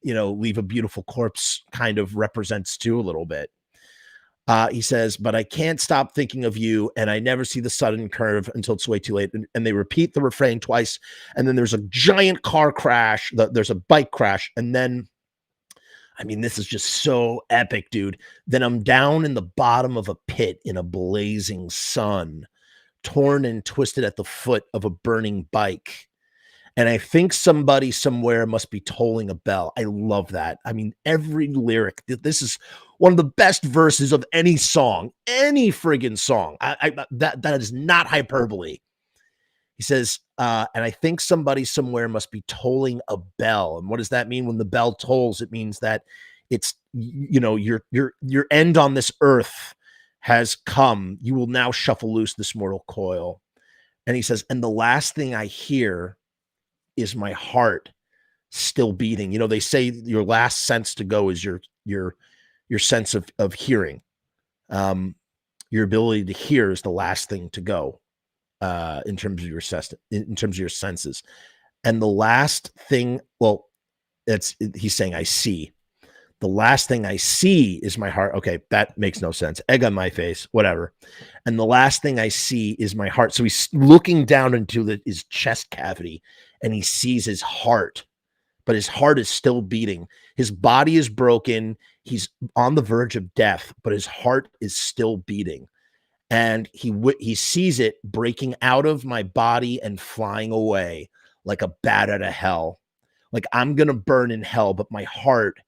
leave a beautiful corpse kind of represents too a little bit. He says, but I can't stop thinking of you, and I never see the sudden curve until it's way too late. And they repeat the refrain twice, and then there's a giant car crash. There's a bike crash, and then, I mean, this is just so epic, dude. Then I'm down in the bottom of a pit in a blazing sun, torn and twisted at the foot of a burning bike. And I think somebody somewhere must be tolling a bell. I love that. I mean, every lyric, this is one of the best verses of any song, any friggin' song. That is not hyperbole. He says, and I think somebody somewhere must be tolling a bell. And what does that mean? When the bell tolls, it means that it's, your end on this earth has come. You will now shuffle loose this mortal coil. And he says, and the last thing I hear is my heart still beating. They say your last sense to go is your sense of hearing. Your ability to hear is the last thing to go, in terms of your senses. And the last thing, he's saying, I see. The last thing I see is my heart. Okay, that makes no sense. Egg on my face, whatever. And the last thing I see is my heart. So he's looking down into his chest cavity and he sees his heart, but his heart is still beating. His body is broken. He's on the verge of death, but his heart is still beating. And he sees it breaking out of my body and flying away like a bat out of hell. Like I'm going to burn in hell, but my heart.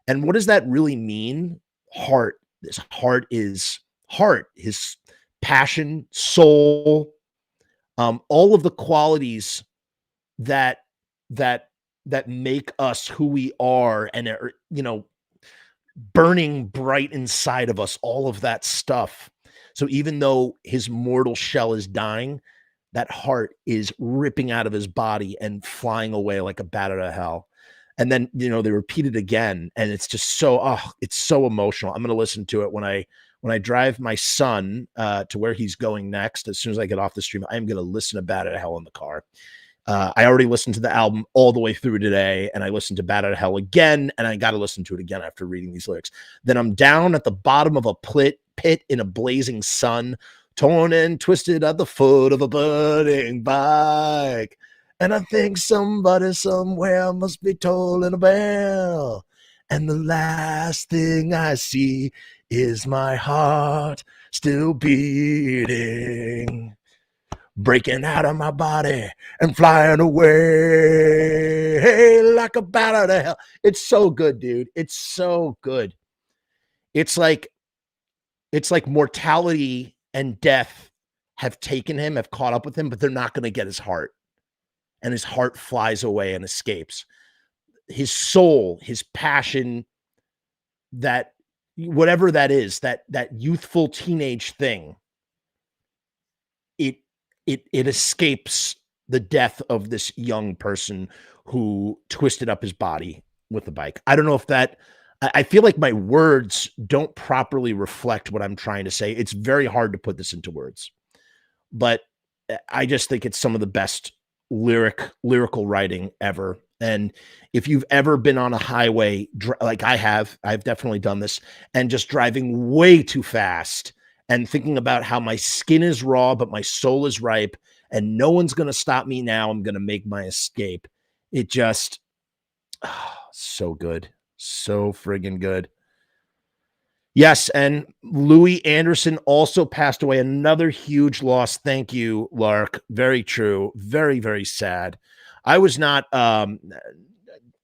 And what does that really mean? Heart. This heart is heart, his passion, soul, all of the qualities that make us who we are and are, burning bright inside of us, all of that stuff. So even though his mortal shell is dying, that heart is ripping out of his body and flying away like a bat out of hell. And then, they repeat it again. And it's just it's so emotional. I'm going to listen to it when I drive my son to where he's going next. As soon as I get off the stream, I'm going to listen to Bat Out of Hell in the car. I already listened to the album all the way through today, and I listened to Bat Out of Hell again, and I got to listen to it again after reading these lyrics. Then I'm down at the bottom of a pit in a blazing sun, torn and twisted at the foot of a burning bike. And I think somebody somewhere must be tolling a bell. And the last thing I see is my heart still beating, breaking out of my body and flying away like a bat out of hell. It's so good, dude. It's so good. It's like mortality and death have taken him, have caught up with him, but they're not going to get his heart. And his heart flies away and escapes. His soul, his passion, that whatever that is, that youthful teenage thing, it escapes the death of this young person who twisted up his body with the bike. I don't know if I feel like my words don't properly reflect what I'm trying to say. It's very hard to put this into words, but I just think it's some of the best lyrical writing ever. And if you've ever been on a highway, like I've definitely done this, and just driving way too fast and thinking about how my skin is raw, but my soul is ripe and no one's going to stop me now. I'm going to make my escape. It just, so good. So friggin' good. Yes, and Louis Anderson also passed away. Another huge loss. Thank you, Lark. Very true. Very, very sad. I was not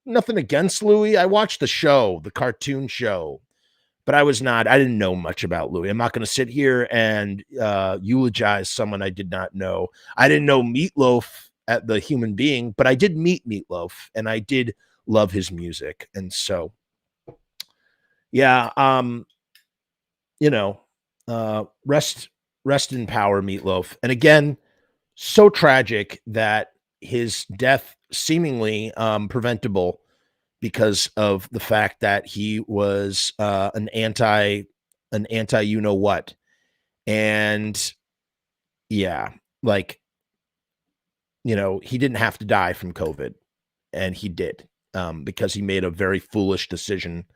nothing against Louis. I watched the show, the cartoon show, but I didn't know much about Louis. I'm not going to sit here and eulogize someone I did not know. I didn't know Meat Loaf, the human being, but I did meet Meat Loaf, and I did love his music. And so, yeah, rest in power, Meat Loaf. And again, so tragic that his death seemingly preventable because of the fact that he was an anti you know what. And yeah, like, he didn't have to die from COVID, and he did because he made a very foolish decision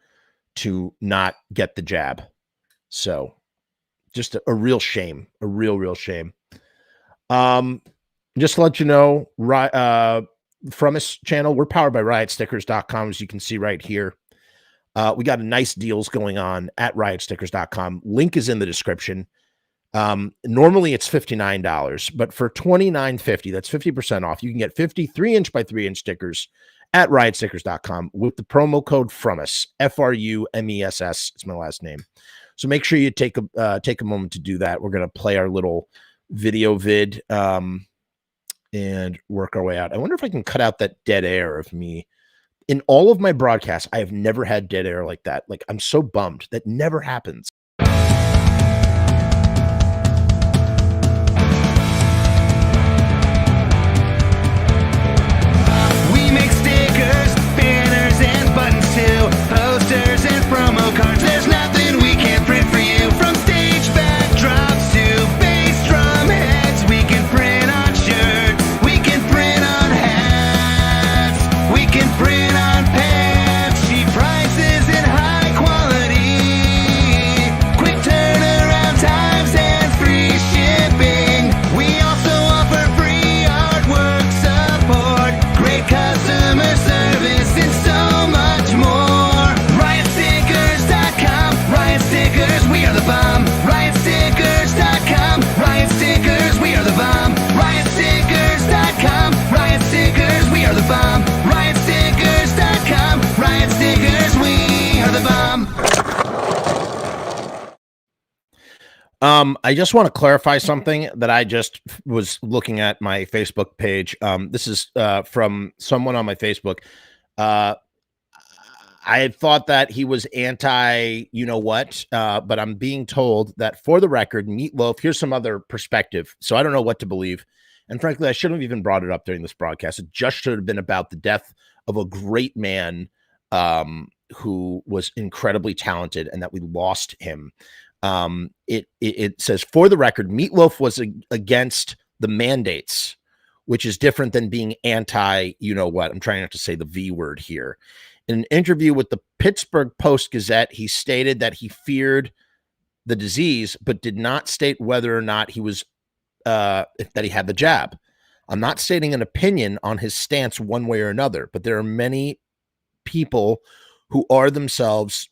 to not get the jab. So just a real shame, a real shame. Just to let you know, from this channel, we're powered by riotstickers.com, as you can see right here. We got nice deals going on at riotstickers.com. Link is in the description. Normally it's $59, but for $29.50, that's 50% off. You can get 50 3-inch by 3-inch stickers at riotstickers.com with the promo code FRUMESS, FRUMESS. It's my last name. So make sure you take a moment to do that. We're going to play our little video vid and work our way out. I wonder if I can cut out that dead air of me. In all of my broadcasts, I have never had dead air like that. Like, I'm so bummed. That never happens. We make stickers, banners, and buttons too. Posters and promo cards. There's nothing we can't print for you. From stage backdrops to bass drum heads. We can print on shirts. We can print on hats. We can print on pants. Cheap prices and high quality. I just want to clarify something that I just was looking at my Facebook page. This is from someone on my Facebook. Uh, I had thought that he was anti, you know what, but I'm being told that for the record, Meat Loaf, here's some other perspective. So I don't know what to believe. And frankly, I shouldn't have even brought it up during this broadcast. It just should have been about the death of a great man who was incredibly talented and that we lost him. It says, for the record, Meat Loaf was against the mandates, which is different than being anti, you know what, I'm trying not to say the V word here. In an interview with the Pittsburgh Post-Gazette, he stated that he feared the disease, but did not state whether or not he was that he had the jab. I'm not stating an opinion on his stance one way or another, but there are many people who are themselves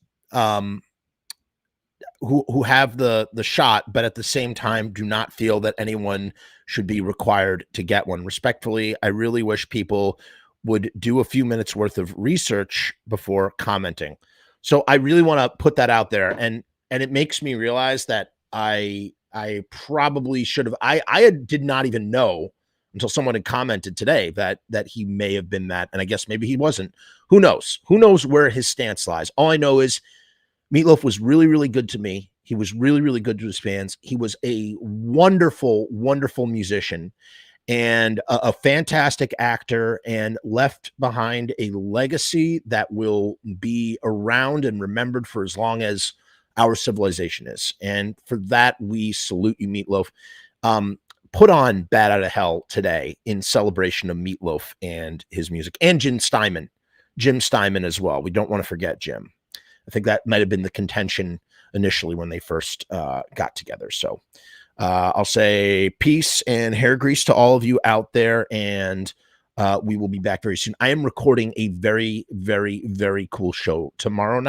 who have the shot, but at the same time do not feel that anyone should be required to get one. Respectfully, I really wish people would do a few minutes worth of research before commenting. So I really want to put that out there, and it makes me realize that I probably should have. I did not even know until someone had commented today that he may have been that, and I guess maybe he wasn't. Who knows? Who knows where his stance lies? All I know is Meat Loaf was really, really good to me. He was really, really good to his fans. He was a wonderful, wonderful musician and a fantastic actor, and left behind a legacy that will be around and remembered for as long as our civilization is. And for that, we salute you, Meat Loaf. Put on Bad Outta Hell today in celebration of Meat Loaf and his music, and Jim Steinman as well. We don't want to forget Jim. I think that might have been the contention initially when they first got together. So I'll say peace and hair grease to all of you out there, and we will be back very soon. I am recording a very, very, very cool show tomorrow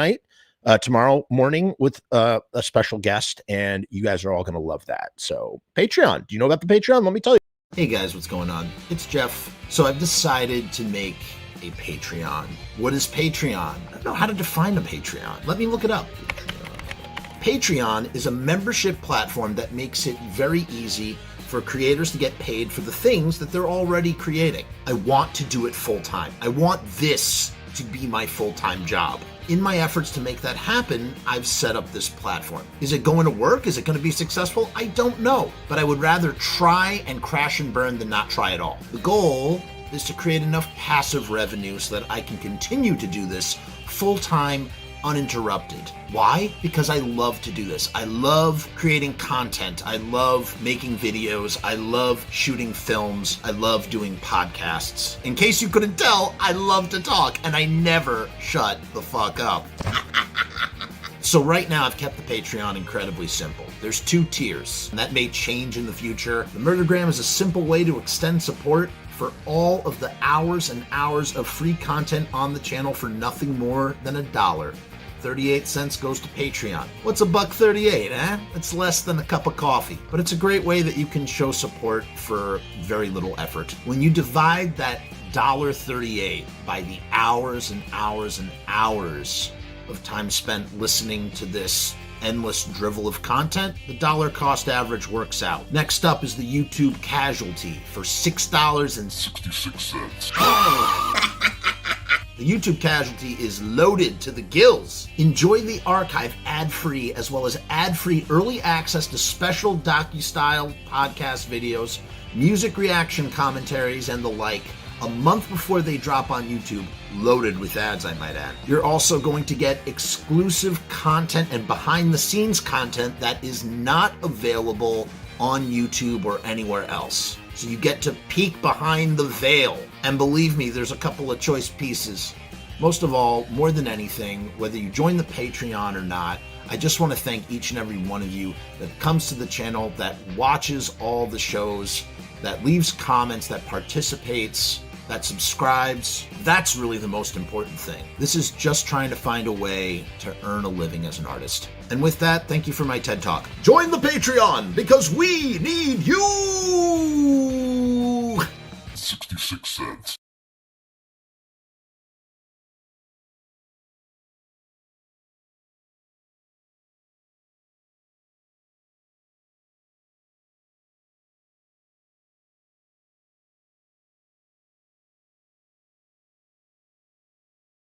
morning with a special guest, and you guys are all going to love that. So Patreon, do you know about the Patreon? Let me tell you. Hey guys, what's going on? It's Jeff. So I've decided to make a Patreon. What is Patreon? I don't know how to define a Patreon. Let me look it up. Patreon is a membership platform that makes it very easy for creators to get paid for the things that they're already creating. I want to do it full time. I want this to be my full-time job. In my efforts to make that happen, I've set up this platform. Is it going to work? Is it going to be successful? I don't know, but I would rather try and crash and burn than not try at all. The goal is to create enough passive revenue so that I can continue to do this full-time, uninterrupted. Why? Because I love to do this. I love creating content. I love making videos. I love shooting films. I love doing podcasts. In case you couldn't tell, I love to talk, and I never shut the fuck up. So right now, I've kept the Patreon incredibly simple. There's 2 tiers, and that may change in the future. The Murdergram is a simple way to extend support for all of the hours and hours of free content on the channel for nothing more than $1. 38 cents goes to Patreon. What's $1.38, eh? It's less than a cup of coffee, but it's a great way that you can show support for very little effort. When you divide that $1.38 by the hours and hours and hours of time spent listening to this endless drivel of content, the dollar cost average works out. Next up is the YouTube casualty for $6.66. The YouTube casualty is loaded to the gills. Enjoy the archive ad-free, as well as ad-free early access to special docu-style podcast videos, music reaction commentaries, and the like, a month before they drop on YouTube, loaded with ads, I might add. You're also going to get exclusive content and behind-the-scenes content that is not available on YouTube or anywhere else. So you get to peek behind the veil. And believe me, there's a couple of choice pieces. Most of all, more than anything, whether you join the Patreon or not, I just want to thank each and every one of you that comes to the channel, that watches all the shows, that leaves comments, that participates, that subscribes. That's really the most important thing. This is just trying to find a way to earn a living as an artist. And with that, thank you for my TED Talk. Join the Patreon, because we need you! 66 cents.